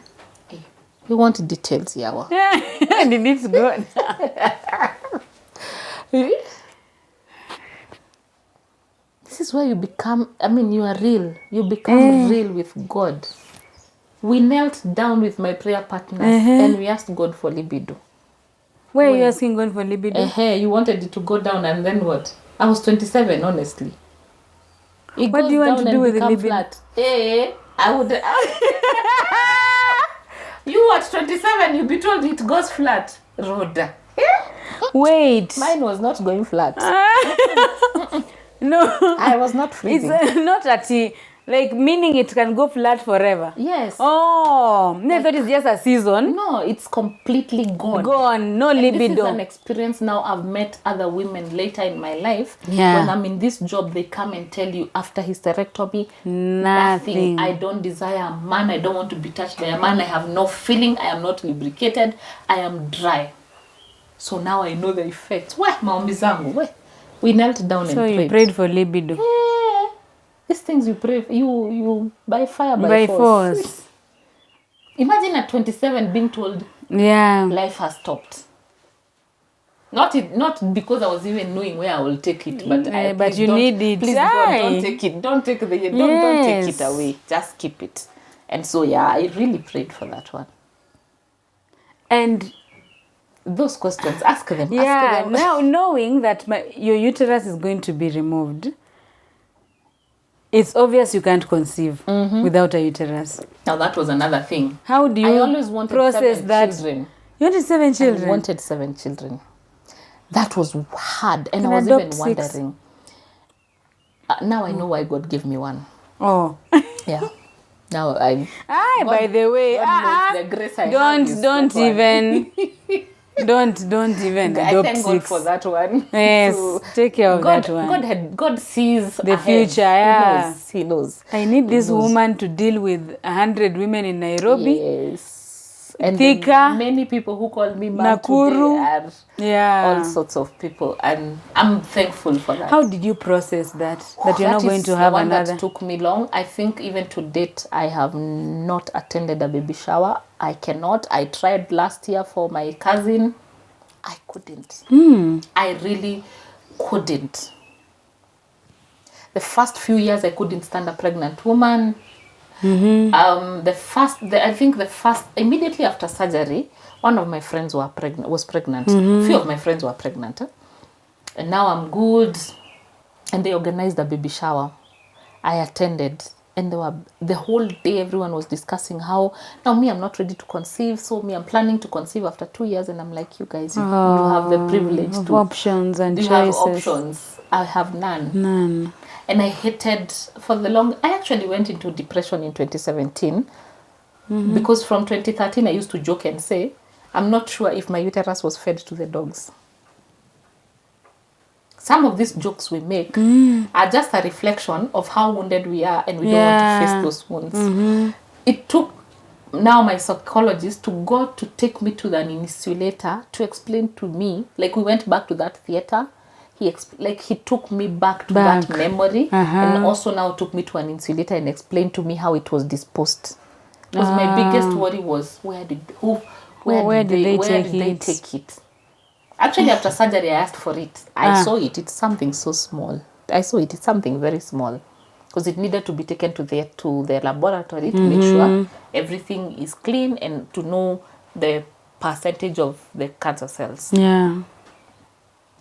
We want details, Yawa. And it's good. This is where you become, you are real. You become real with God. We knelt down with my prayer partners and we asked God for libido. Where are you asking God for libido? You wanted it to go down, and then what? I was 27, honestly. What do you want to do with the libido? Flat. I would... You at 27, you be told it goes flat. Rawder. Wait. Mine was not going flat. No. I was not freezing. It's not at like, meaning it can go flat forever. Yes. Oh, no, I thought it's just a season. No, it's completely gone. Gone, no And libido. this is an experience now. I've met other women later in my life. Yeah. When I'm in this job, they come and tell you after hysterectomy, Nothing. I don't desire a man. I don't want to be touched by a man. I have no feeling. I am not lubricated. I am dry. So now I know the effects. Maombi zangu, we knelt down and So prayed. you prayed for libido. These things you pray, you by fire, by force. Imagine at 27 being told life has stopped. Not because I was even knowing where I will take it, but but you need it. Please God, don't take it. Don't take don't take it away. Just keep it. And so I really prayed for that one. And those questions, ask them. yeah, Ask them. now knowing that your uterus is going to be removed, it's obvious you can't conceive without a uterus. Now that was another thing. How do you I always wanted process 7 that? children. You wanted 7 children? I wanted 7 children. That was hard, and Can I was adopt even 6. wondering. Now I know why God gave me 1. Oh. Yeah. Now I. By the way, God knows the grace I have is don't that one. even don't even I adopt thank God 6. for that one. Yes, So, take care of God, that one. God sees The ahead. future, yeah. He knows. I need this knows. woman to deal with 100 women in Nairobi. Yes. And Thika, then many people who call me mom Nakuru. today are all sorts of people, and I'm thankful for that. How did you process that? That you're That not going is to have the one another? That took me long. I think even to date, I have not attended a baby shower. I cannot. I tried last year for my cousin. I couldn't. I really couldn't. The first few years, I couldn't stand a pregnant woman. I think the first, immediately after surgery, one of my friends was pregnant. Few of my friends were pregnant. And now I'm good. And they organized a baby shower. I attended. And the whole day everyone was discussing how, now me, I'm not ready to conceive. So me, I'm planning to conceive after 2 years. And I'm like, you guys, you have the privilege of to. options and you choices. have options. I have none. None. And I hated I actually went into depression in 2017 because from 2013 I used to joke and say, I'm not sure if my uterus was fed to the dogs. Some of these jokes we make are just a reflection of how wounded we are, and we don't want to face those wounds. It took now my psychologist to go to take me to an insulator to explain to me, like we went back to that theater. He took me back to that memory, and also now took me to an insulator and explained to me how it was disposed. Because my biggest worry was where did they take it? Actually, after surgery, I asked for it. I saw it. It's something so small. I saw it. It's something very small, because it needed to be taken to the laboratory to make sure everything is clean and to know the percentage of the cancer cells. Yeah.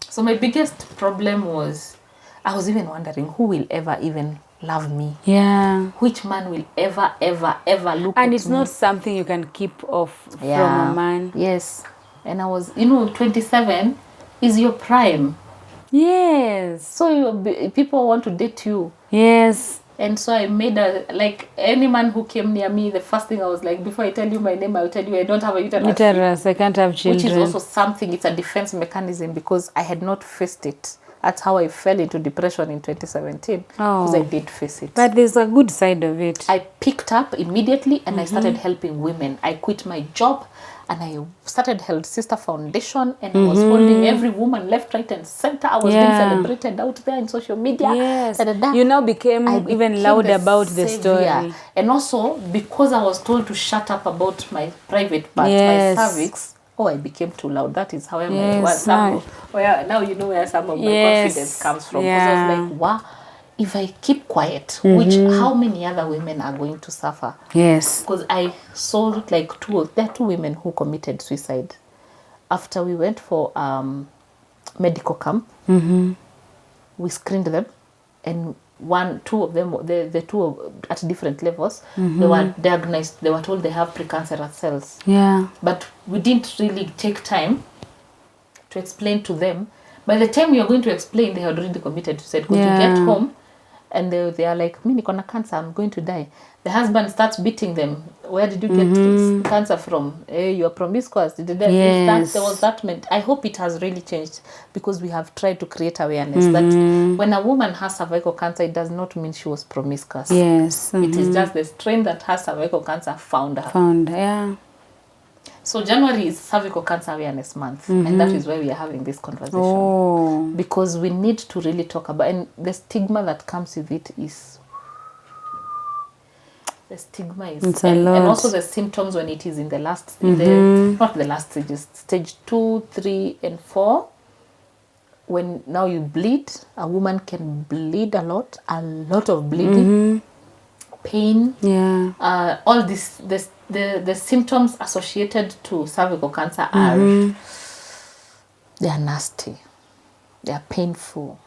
So my biggest problem was, I was even wondering who will ever even love me. Yeah. Which man will ever look at me? And it's not something you can keep off from a man. Yes. And I was, 27 is your prime. Yes. So people want to date you. Yes. And so I made like any man who came near me, the first thing I was like, before I tell you my name, I'll tell you I don't have a uterus. Uterus, I can't have children. Which is also something, it's a defense mechanism because I had not faced it. That's how I fell into depression in 2017 because I did face it. But there's a good side of it. I picked up immediately and I started helping women. I quit my job and I started Health Sister Foundation and I was holding every woman left, right and center. I was being celebrated out there in social media. Yes. Da-da-da. You now became even loud about the story. And also because I was told to shut up about my private part, my cervix. I became too loud. That is how now you know where some of my confidence comes from. Because I was like, wow, if I keep quiet, which how many other women are going to suffer? Yes. Because I saw like there are two women who committed suicide after we went for medical camp. We screened them, and two of them, the two at different levels, they were diagnosed. They were told they have precancerous cells. Yeah. But we didn't really take time to explain to them. By the time you're going to explain, they had already committed suicide. Because you get home and they are like, me niko na cancer, I'm going to die. The husband starts beating them. Where did you get this cancer from? You're promiscuous. There was that. I hope it has really changed because we have tried to create awareness that when a woman has cervical cancer, it does not mean she was promiscuous. Yes. It is just the strain that has cervical cancer found her. Yeah. So January is Cervical Cancer Awareness Month, and that is why we are having this conversation. Because we need to really talk about, and the stigma that comes with it is, it's a lot. And also the symptoms when it is in the last, not the last stages, stage 2, 3, and 4. When now you bleed, a woman can bleed a lot of bleeding, pain, all this, the symptoms associated to cervical cancer are, they are nasty, they are painful.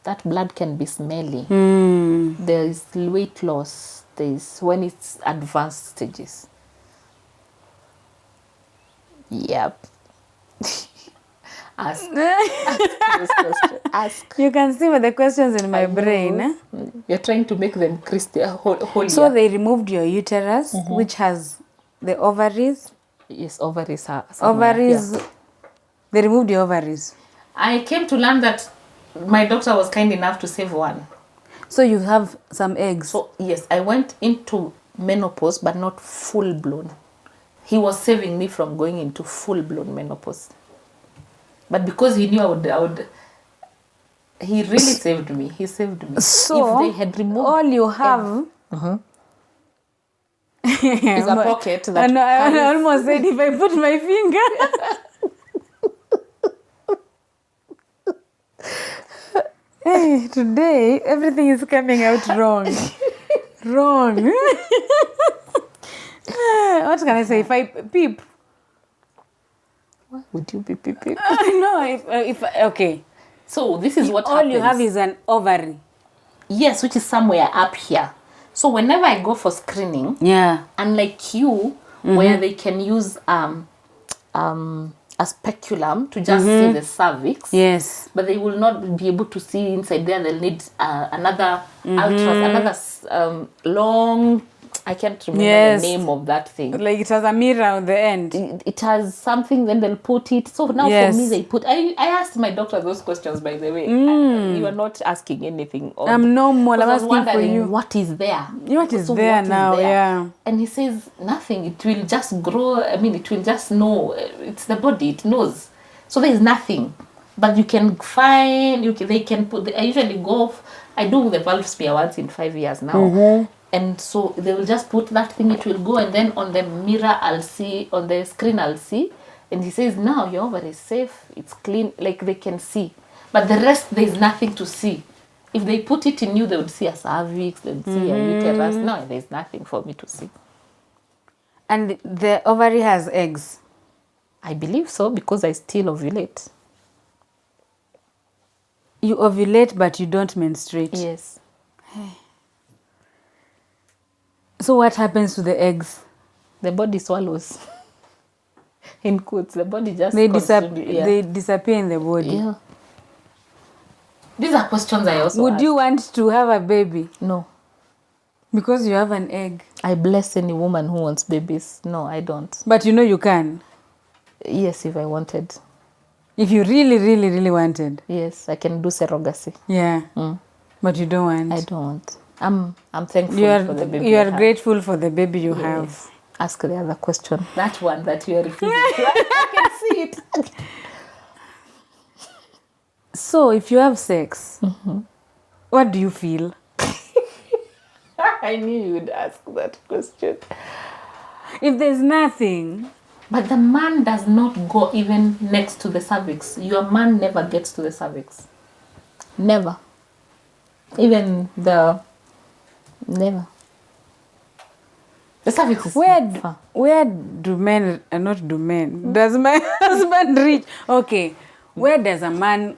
That blood can be smelly. There is weight loss. There is when it's advanced stages. Yep. Ask this question. Ask. You can see what the questions in my brain. You're trying to make them holier. So they removed your uterus, which has the ovaries. Yes, ovaries are somewhere. Ovaries. They removed your ovaries. I came to learn that my doctor was kind enough to save one. So you have some eggs. So yes, I went into menopause, but not full blown. He was saving me from going into full blown menopause. But because he knew I would, he really saved me. He saved me. So if they had removed all you have is a pocket that I almost said if I put my finger. Hey, today everything is coming out wrong. Wrong. What can I say? If I peep. Why would you be peeping? No, if okay. So this is what all happens. You have is an ovary. Yes, which is somewhere up here. So whenever I go for screening, unlike you, where they can use a speculum to just see the cervix. Yes. But they will not be able to see inside there. They'll need another another long, I can't remember the name of that thing. Like it has a mirror on the end. It has something, then they'll put it. So now for me, they put... I asked my doctor those questions, by the way. You are not asking anything odd. I'm normal. I'm asking for you. What is there? What is there now? Yeah. And he says, nothing. It will just grow. I mean, it will just know. It's the body. It knows. So there is nothing. But you can find... They can put... I usually go... I do the valve smear once in 5 years now. And so they will just put that thing, it will go, and then on the mirror I'll see, on the screen I'll see. And he says, now your ovary is safe, it's clean, like they can see. But the rest, there's nothing to see. If they put it in you, they would see a cervix, they would see a uterus. No, there's nothing for me to see. And the ovary has eggs? I believe so because I still ovulate. You ovulate, but you don't menstruate. Yes. So what happens to the eggs? The body swallows. In quotes, the body just They consumes- disappear in the body. Yeah. These are questions I also Would ask. you want to have a baby No. because you have an egg? I bless any woman who wants babies. No, I don't. But you know you can. Yes, if I wanted. If you really, really, really wanted. Yes, I can do surrogacy. Yeah. But you don't want. I don't want. I'm thankful You are, for the baby. you I are have. grateful for the baby you have. Yes. Ask the other question. That one that you are refusing to. I can see it. So if you have sex, what do you feel? I knew you would ask that question. If there's nothing, But the man does not go even next to the cervix. Your man never gets to the cervix. Never. Even the... Never. The cervix is far. where do men, not do men, does my husband reach? Okay, where does a man,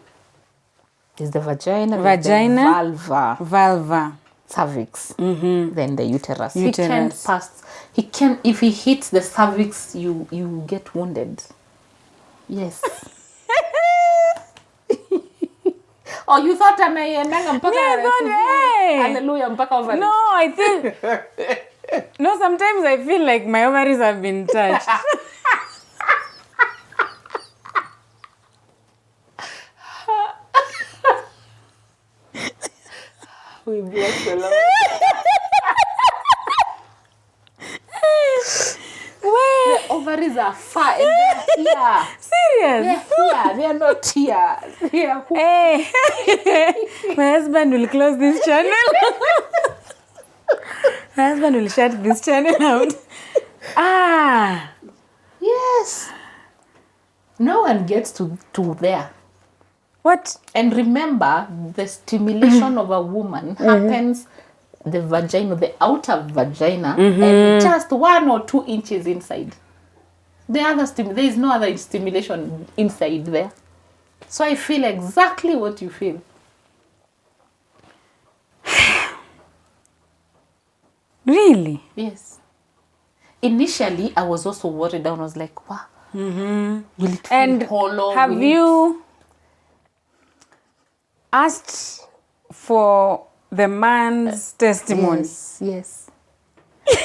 Is the vagina, Vagina. the vulva, vulva, cervix, then the uterus. He Uterus. can't pass. He can. If he hits the cervix, you get wounded. Yes. Oh, you thought anaendanga mpaka Yeah, I thought, hey. hallelujah mpaka over. No, I think, no, sometimes I feel like my ovaries have been touched. We bless the Lord. Where? The ovaries are far and they're here. Serious? They're here. They're not here. They're Hey, my husband will close this channel. My husband will shut this channel out. Ah, Yes. No one gets to there. what? And remember, the stimulation of a woman happens the vagina, the outer vagina, and just 1 or 2 inches inside. The other there is no other stimulation inside there. So I feel exactly what you feel. Really? Yes. Initially, I was also worried. I was like, wow. Will it feel And hollow? have Will you asked for the man's testimony? Yes, yes.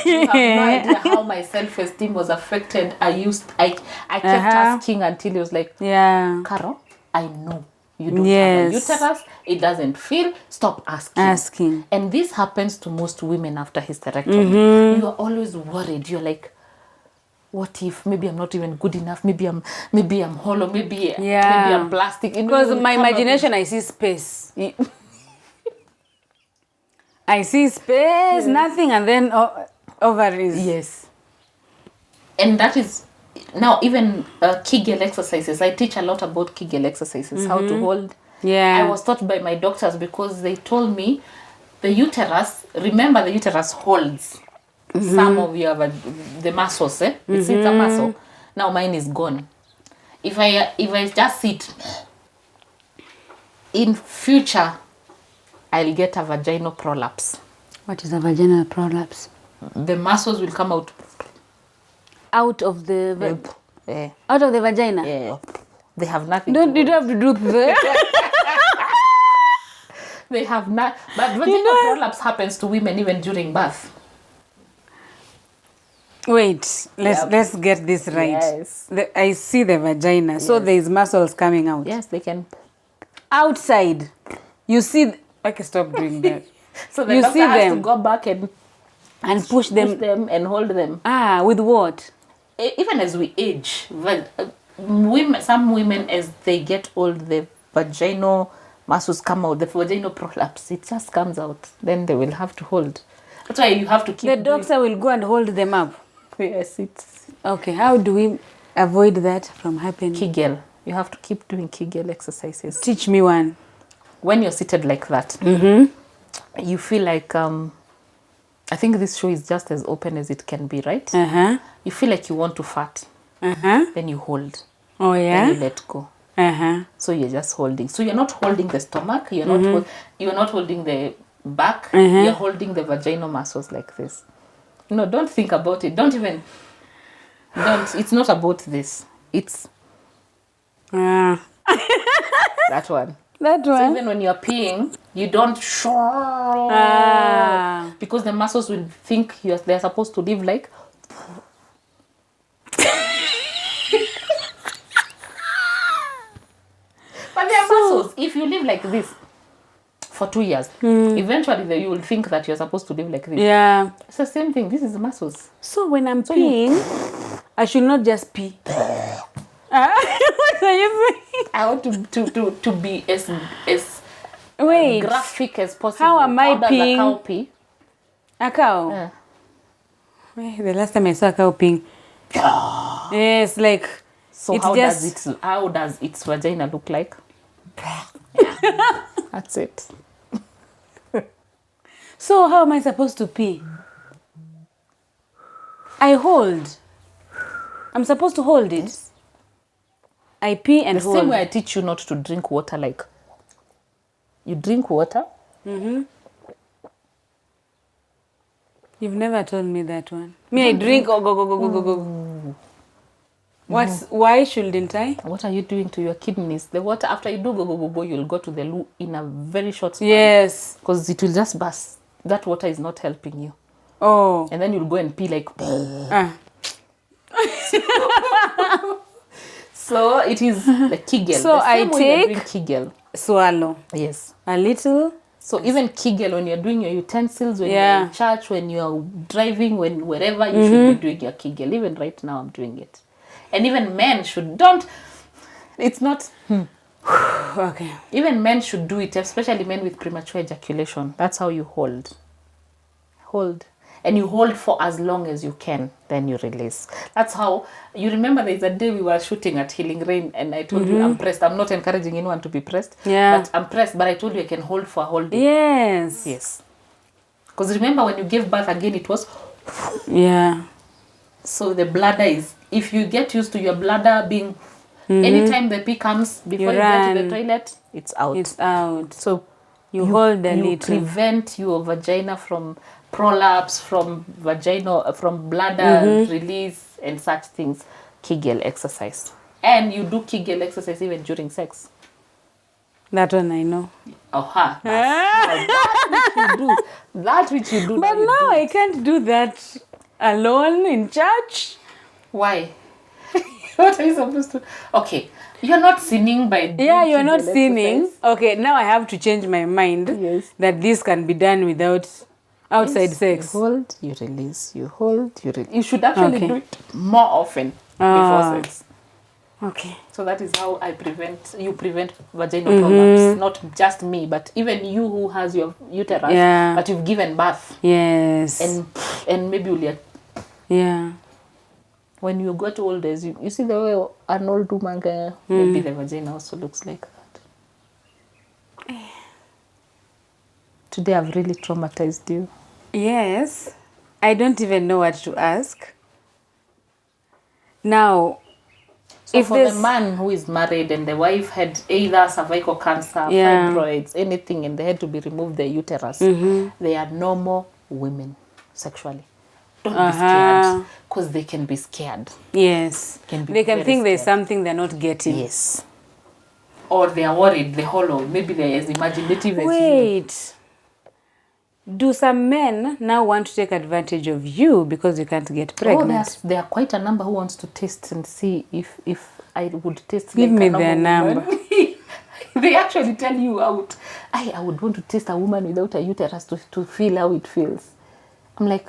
You have no idea how my self-esteem was affected. I kept asking until he was like, Yeah. Carol, I know you don't Yes. have a uterus. It doesn't feel. Stop asking. Asking. And this happens to most women after hysterectomy. You are always worried. You're like, what if maybe I'm not even good enough? Maybe I'm hollow. Maybe I'm plastic. Because my imagination, I see space. I see space, nothing, and then ovaries. Yes. And that is now even Kegel exercises. I teach a lot about Kegel exercises, how to hold. Yeah. I was taught by my doctors because they told me the uterus, remember the uterus holds some of your the muscles. It's a muscle. Now mine is gone. If I just sit, in future, I'll get a vaginal prolapse. What is a vaginal prolapse? The muscles will come out. Out of the out of the vagina. Yeah. They have nothing. You don't have to do the. They have not. But vaginal prolapse happens to women even during birth. Wait, let's get this right. Yes. I see the vagina, so there is muscles coming out. Yes, they can. Outside, you see. Okay, stop doing that. So the You doctor see has them. to go back and And push them. and hold them. Ah, with what? Even as we age, some women, as they get old, the vaginal muscles come out. The vaginal prolapse, it just comes out. Then they will have to hold. That's why you have to keep. The doctor will go and hold them up. Yes, it's Okay, how do we avoid that from happening? Kegel. You have to keep doing Kegel exercises. Teach me one. When you're seated like that, you feel like I think this show is just as open as it can be, right? Uh-huh. You feel like you want to fart. then you hold. Oh, Then yeah? you let go. So you're just holding. So you're not holding the stomach. You're not holding the back. You're holding the vaginal muscles like this. No, don't think about it. Don't. It's not about this. It's that one. That So one? even when you're peeing, you don't because the muscles will think they're supposed to live like. But they're muscles. If you live like this for 2 years, eventually you will think that you're supposed to live like this. Yeah. It's the same thing. This is the muscles. So when I'm peeing, I should not just pee. What are you saying? I want to be as Wait. graphic as possible. How am I does peeing? a cow pee? A cow? Yeah. The last time I saw a cow peeing. Yes, like. So it's how does its vagina look like? That's it. So how am I supposed to pee? I hold. I'm supposed to hold it. I pee and The hold. same way I teach you not to drink water, like you drink water. You've never told me that one. Me, I drink. Go. Why shouldn't I? What are you doing to your kidneys? The water, after you do go, you'll go to the loo in a very short span. Yes. Because it will just burst. That water is not helping you. Oh. And then you'll go and pee like. So it is the Kegel. So the same I way you're take- doing Kegel. Swallow. Yes. A little. So even Kegel, when you're doing your utensils, when you're Yeah. in church, when you're driving, wherever, you should be doing your Kegel. Even right now, I'm doing it. And even men it's not, Okay. even men should do it, especially men with premature ejaculation. That's how you hold. Hold. And you hold for as long as you can, then you release. That's how, you remember there's a day we were shooting at Healing Rain and I told you I'm pressed. I'm not encouraging anyone to be pressed. Yeah. But I'm pressed, but I told you I can hold for a whole day. Yes. Yes. Because remember when you gave birth again, it was, Yeah. so the bladder is, if you get used to your bladder being, anytime the pee comes, before you get to the run. toilet, it's out. It's out. So You hold a you little. prevent your vagina from prolapse, from bladder release and such things. Kegel exercise. And you do Kegel exercise even during sex. That one I know. That which you do. But now you now do. I can't do that alone in church. Why? What are you supposed to? Okay, you're not sinning by doing Yeah, you're not Kegel sinning. exercise. Okay, now I have to change my mind Yes. that this can be done without outside Yes, sex. You hold, you release. You hold, you release. You should actually Okay. do it more often before sex. Okay. So that is how you prevent vaginal prolapse. Not just me, but even you who has your uterus, Yeah. but you've given birth. Yes. And maybe yeah. when you get old, as you see the way an old woman, maybe the vagina also looks like that. Today I've really traumatized you. Yes. I don't even know what to ask. Now, So if for this the man who is married and the wife had either cervical cancer, Yeah. fibroids, anything, and they had to be removed the uterus, they are normal women sexually. Don't be scared, because they can be scared. yes, Can be they can very think there's scared. something they're not getting. Yes. Or they are worried, the hollow. Maybe they're as imaginative as you. Wait. Do some men now want to take advantage of you because you can't get Oh, pregnant? there are quite a number who wants to test and see if I would test. Give like me a their normal number. woman. They actually tell you out. I would want to test a woman without a uterus to feel how it feels. I'm like,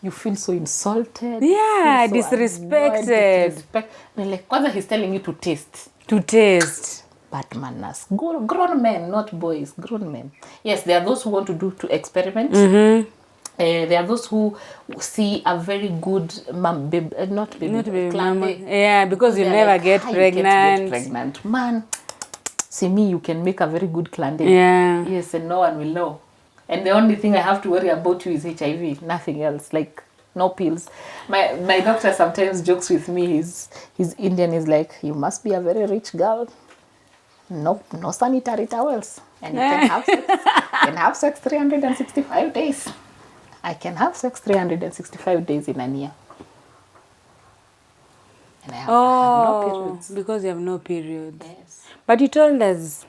you feel so insulted. you Yeah, feel so disrespected. annoyed, disrespect. And like, kwanza he's telling you to taste. To taste. Bad manners. Grown men, not boys. Grown men. Yes, there are those who want to experiment. There are those who see a very good Not baby clammy. mama. Yeah, because you They're never like, get "Ah, you can't pregnant. get pregnant. Man, see me, you can make a very good clandé. Yeah. Yes, and no one will know. And the only thing I have to worry about you is HIV. Nothing else. Like, no pills. My doctor sometimes jokes with me. He's Indian. He's like, you must be a very rich girl. Nope, no sanitary towels, and you can have sex. You can have sex 365 days. I can have sex 365 days in a year. And I have no periods. Because you have no periods. Yes. But you told us.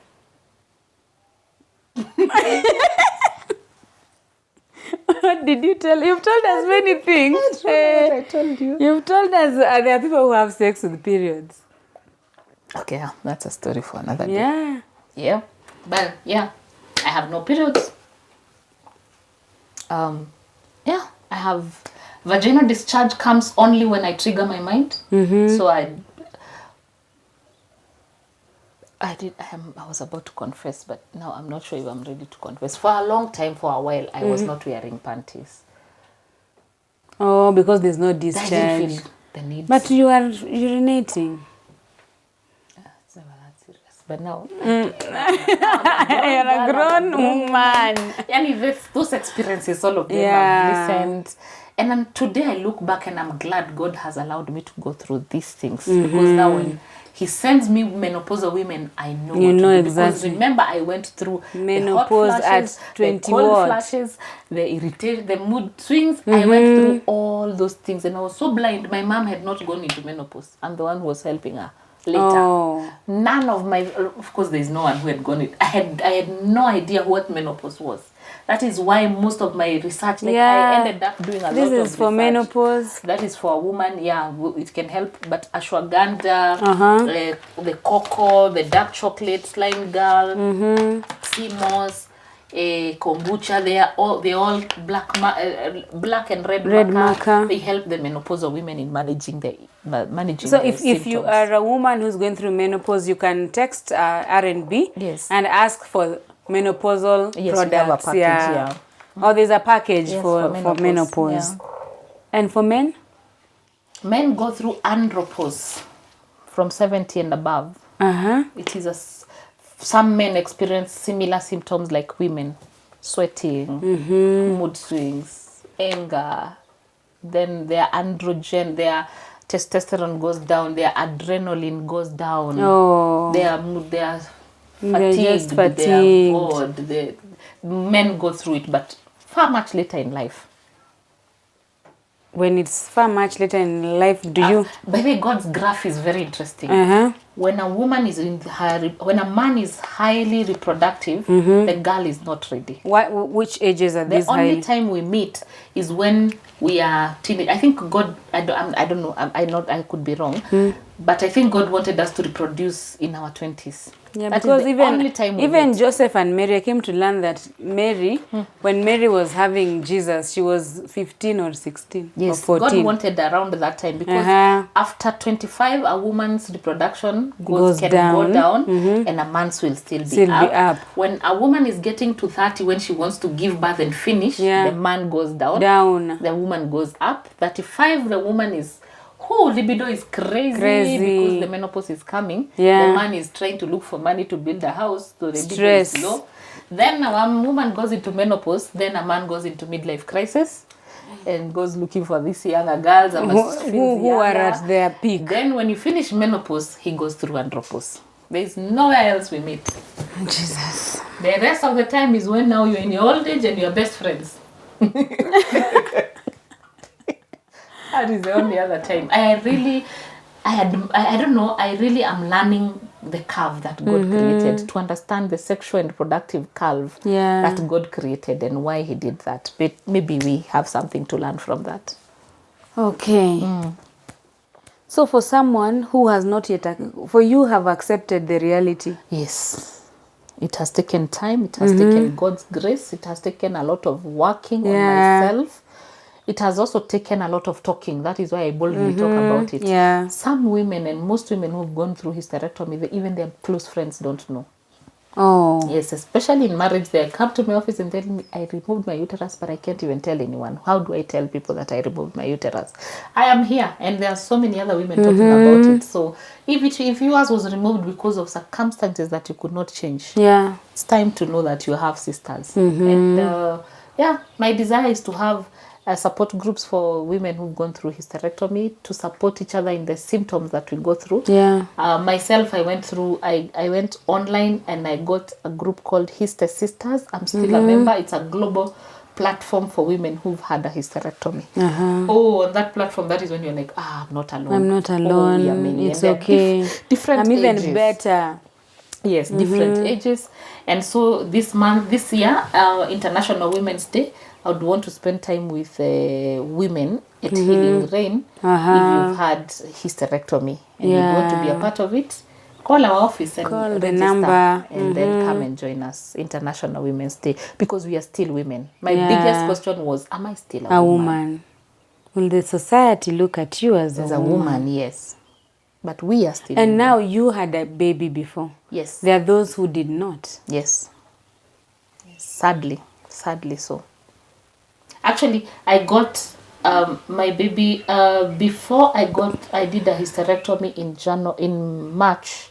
What did you tell? You've told us many things. I told you. You've told us there are people who have sex with periods. Okay, yeah, that's a story for another day. Yeah. Yeah. But yeah, I have no periods. Yeah, I have vaginal discharge comes only when I trigger my mind. So I was about to confess, but now I'm not sure if I'm ready to confess. For a long time, for a while, I was not wearing panties. Oh, because there's no I discharge. didn't feel the need. But you are urinating. It's never that serious. But now, You're a grown woman. and those experiences, all of them, Yeah. I've listened. And then today I look back and I'm glad God has allowed me to go through these things. Because now when He sends me menopausal women, I know You what know to do. Because exactly. remember, I went through Menopause the hot flashes, at 20 the cold what? flashes, the irritation, the mood swings. I went through all those things and I was so blind. My mom had not gone into menopause. I'm the one who was helping her later. Oh. None of my, of course, there's no one who had gone it. I had no idea what menopause was. That is why most of my research, I ended up doing a lot of research. This is for menopause. That is for a woman, it can help. But ashwagandha, the cocoa, the dark chocolate, slime girl, sea moss, kombucha, they all black and red maca. They help the menopausal women in managing So the if you are a woman who's going through menopause, you can text R&B and ask for menopausal products. We have a package, Oh, there's a package for menopause. Yeah. And for men? Men go through andropause from 70 and above. It is some men experience similar symptoms like women: sweating, mood swings, anger. Then their androgen, their testosterone goes down, their adrenaline goes down. They are fatigued, they are bored. Men go through it, but far much later in life. When it's far much later in life, do you? By the way, God's graph is very interesting. When a woman is when a man is highly reproductive, the girl is not ready. Which ages are these? The only time we meet is when we are teenage. I think God, I don't know, I could be wrong, but I think God wanted us to reproduce in our 20s. Yeah, that because is the only time even Joseph and Mary, I came to learn that Mary, when Mary was having Jesus, she was 15 or 16 or 14. God wanted around that time because after 25, a woman's reproduction can go down and a man's will still be up. When a woman is getting to 30, when she wants to give birth and finish, the man goes down, the woman goes up. 35, the woman is... libido is crazy because the menopause is coming. The man is trying to look for money to build a house, so the libido is low. Then a woman goes into menopause, then a man goes into midlife crisis and goes looking for these younger girls who are at their peak. Then when you finish menopause, he goes through andropause. There is nowhere else we meet. Jesus. The rest of the time is when now you're in your old age and you're best friends. That is the only other time. I really am learning the curve that God created, to understand the sexual and reproductive curve that God created and why He did that. But maybe we have something to learn from that. Okay. So for someone who has not yet, for you have accepted the reality. Yes. It has taken time. It has taken God's grace. It has taken a lot of working on myself. It has also taken a lot of talking. That is why I boldly talk about it. Yeah. Some women and most women who have gone through hysterectomy, even their close friends don't know. Oh. Yes, especially in marriage, they come to my office and tell me, I removed my uterus, but I can't even tell anyone. How do I tell people that I removed my uterus? I am here, and there are so many other women talking about it. So if yours was removed because of circumstances that you could not change, it's time to know that you have sisters. And my desire is to have support groups for women who've gone through hysterectomy to support each other in the symptoms that we go through. Yeah. Myself, I went online and I got a group called Hyster Sisters. I'm still a member. It's a global platform for women who've had a hysterectomy. On that platform, that is when you're like, I'm not alone. I'm not alone. Oh, yeah, many. It's And okay. Different I'm ages. even better. Yes, different ages. And so this year, International Women's Day, I would want to spend time with women at Healing Rain. If you've had hysterectomy and you want to be a part of it, call our office and Call the register number. and then come and join us. International Women's Day, because we are still women. My biggest question was, am I still a woman? Will the society look at you as As a woman, yes. But we are still And women. now you had a baby before. Yes. There are those who did not. Yes. Sadly so. Actually, I got my baby before I did a hysterectomy in March.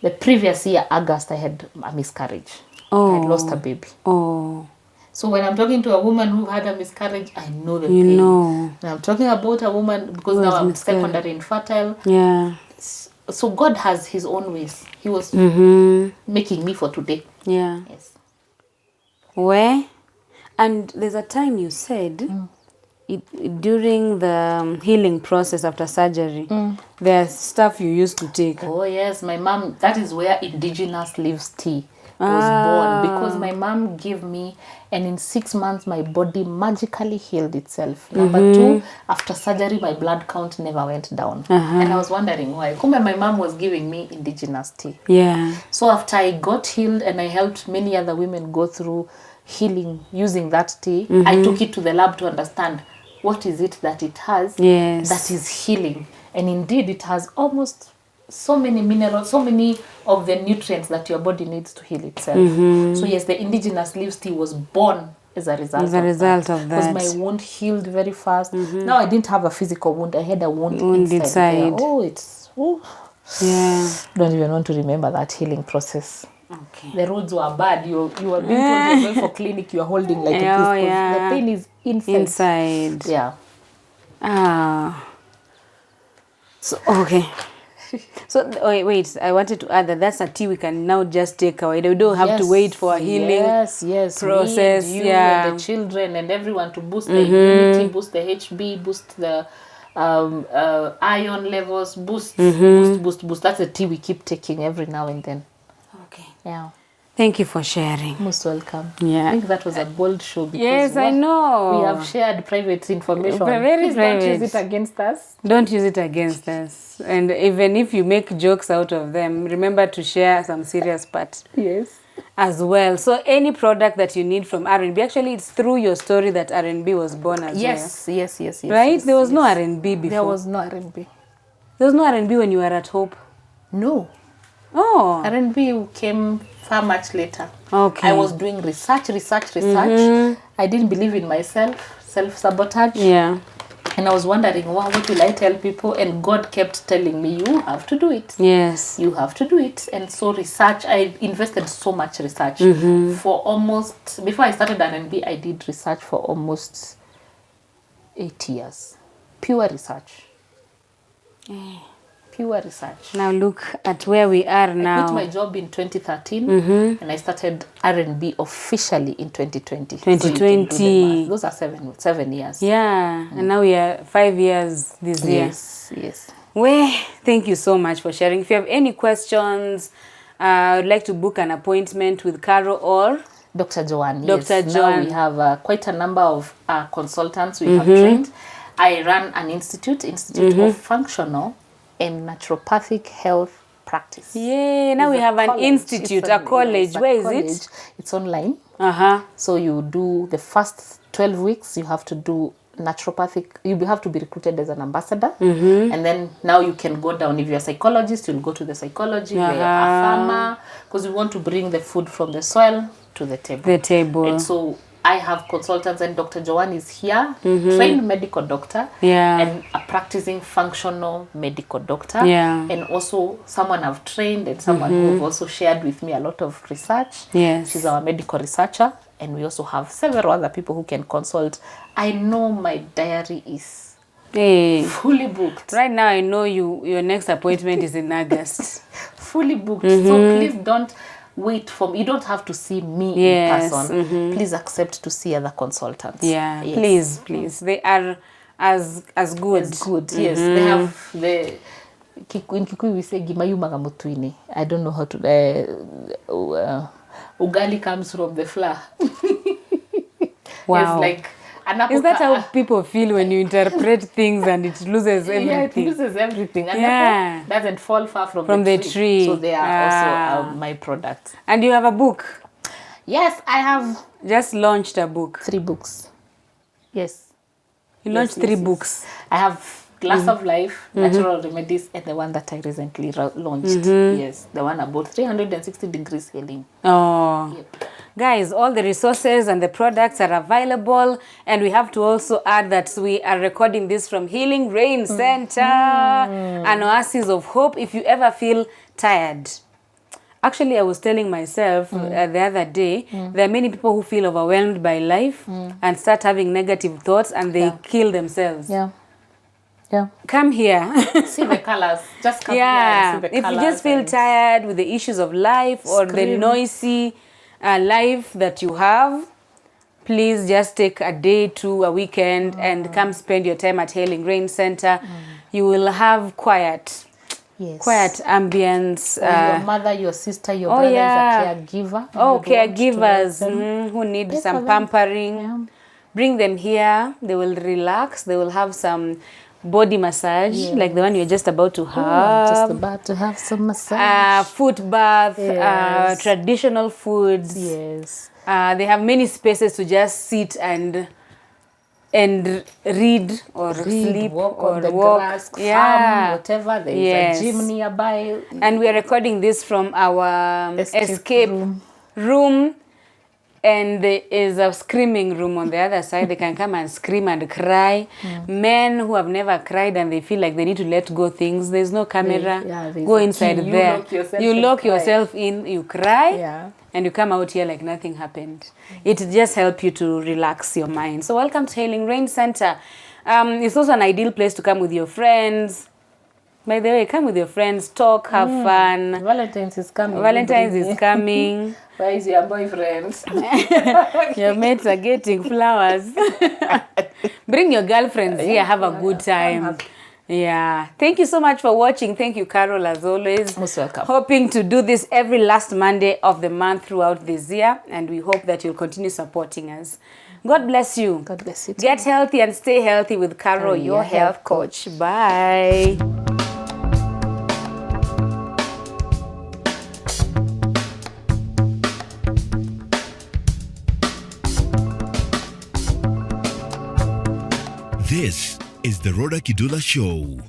The previous year, August, I had a miscarriage. I had lost a baby. Oh. So when I'm talking to a woman who had a miscarriage, I know the You pain. know. And I'm talking about a woman because Who now has I'm miscarried. secondary infertile. Yeah. So God has his own ways. He was making me for today. Yeah. Yes. Where? And there's a time you said during the healing process after surgery, there's stuff you used to take. Oh yes, my mom, that is where indigenous leaves tea was born, because my mom gave me, and in 6 months my body magically healed itself. Number two, after surgery my blood count never went down. And I was wondering why. Kumbe my mom was giving me indigenous tea. Yeah. So after I got healed and I helped many other women go through healing using that tea, I took it to the lab to understand what is it that it has that is healing. And indeed it has almost so many minerals, so many of the nutrients that your body needs to heal itself. So yes, the indigenous leaves tea was born as a result of that. Because my wound healed very fast. Now I didn't have a physical wound, I had a wound inside. There. Oh, it's... Oh. Yeah. Don't even want to remember that healing process. Okay. The roads were bad. You were being told you're going for clinic. You are holding like this. The pain is inside. Yeah. So okay. So wait. I wanted to add that's a tea we can now just take away. We don't have to wait for a healing process. Me and you and the children and everyone to boost the immunity, boost the HB, boost the iron levels, boost. That's the tea we keep taking every now and then. Okay. Yeah. Thank you for sharing. Most welcome. Yeah. I think that was a bold show. Because yes, I know. We have shared private information. Very private. Don't use it against us. Don't use it against us. And even if you make jokes out of them, remember to share some serious parts. Yes. As well. So any product that you need from R&B, actually it's through your story that R&B was born as well. Yes. Right? Yes, there was no R&B before. There was no R&B. There was no R&B when you were at Hope? No. Oh. R&B came far much later. Okay. I was doing research. I didn't believe in myself, self-sabotage. Yeah. And I was wondering, wow, what will I tell people? And God kept telling me, you have to do it. Yes. You have to do it. And so research, I invested so much research. For almost, before I started R&B, I did research for almost 8 years. Pure research. Pure research. Now look at where we are now. I quit my job in 2013 and I started R&B officially in 2020. 2020. So those are 7 years. Yeah. And now we are 5 years this year. Yes. Well, thank you so much for sharing. If you have any questions, I'd like to book an appointment with Caro or Dr. Joanne. Dr. Yes. Joanne. Now we have quite a number of consultants we have trained. I run an institute of functional and naturopathic health practice. Yeah, now we have an institute, a college. Where is it? It's online. Uh-huh. So you do the first 12 weeks, you have to do naturopathic, you have to be recruited as an ambassador. And then now you can go down. If you're a psychologist, you'll go to the psychology. If you're a farmer, because we want to bring the food from the soil to the table. And so I have consultants, and Dr. Joanne is here, trained medical doctor, and a practicing functional medical doctor, and also someone I've trained and someone who have also shared with me a lot of research. Yes. She's our medical researcher, and we also have several other people who can consult. I know my diary is Hey. fully booked. Right now, I know your next appointment is in August. Fully booked. So please don't wait for me. You don't have to see me in person. Please accept to see other consultants. Yeah, Yes. please. They are as good. It's good. Yes, they have the in Kikuyu we say gimayumaga mutuini. I don't know how to ugali comes from the flour. Wow. It's like Is that how people feel when you interpret things and it loses everything? Yeah, it loses everything. And Yeah. doesn't fall far from the tree. So they are also my products. And you have a book. Yes, I have Just launched a book. 3 books. Yes. You launched Yes, 3 yes. books. I have Glass of Life, Natural Remedies, and the one that I recently launched. Yes, the one about 360 degrees healing. Oh. Yep. Guys, all the resources and the products are available, and we have to also add that we are recording this from Healing Rain Center, an oasis of hope. If you ever feel tired, actually, I was telling myself the other day, there are many people who feel overwhelmed by life and start having negative thoughts, and they kill themselves. Yeah. Yeah. Come here. See the colors. Just come here Yeah, and see the if colors. you just feel tired with the issues of life or the Scream. noisy life that you have, please just take a day to a weekend and come spend your time at Healing Rain Center. You will have quiet ambience. Your mother, your sister, your brother is a caregiver. Caregivers who need Pray some for them. pampering. Yeah. Bring them here. They will relax. They will have some body massage like the one you're just about to have. I'm just about to have some massage. Foot bath, Yes. traditional foods. Yes. They have many spaces to just sit and read or sleep walk or on the walk. grass, farm, whatever. There is Yes. a gym nearby. And we are recording this from our escape room. And there is a screaming room on the other side. They can come and scream and cry. Men who have never cried and they feel like they need to let go things. There's no camera. there's Go a inside key. You there. lock yourself You and lock cry. yourself in, you cry, Yeah. and you come out here like nothing happened. It just helps you to relax your mind. So welcome to Healing Rain Center. It's also an ideal place to come with your friends. By the way, come with your friends, talk, have fun. Valentine's is coming. Valentine's is coming. Where is your boyfriend? Your mates are getting flowers. Bring your girlfriends here, have a good time. Yeah. Thank you so much for watching. Thank you, Carol, as always. Most welcome. Hoping to do this every last Monday of the month throughout this year, and we hope that you'll continue supporting us. God bless you. God bless you. Get healthy and stay healthy with Carol, your health coach. Bye. This is the Rawder Kidula Show.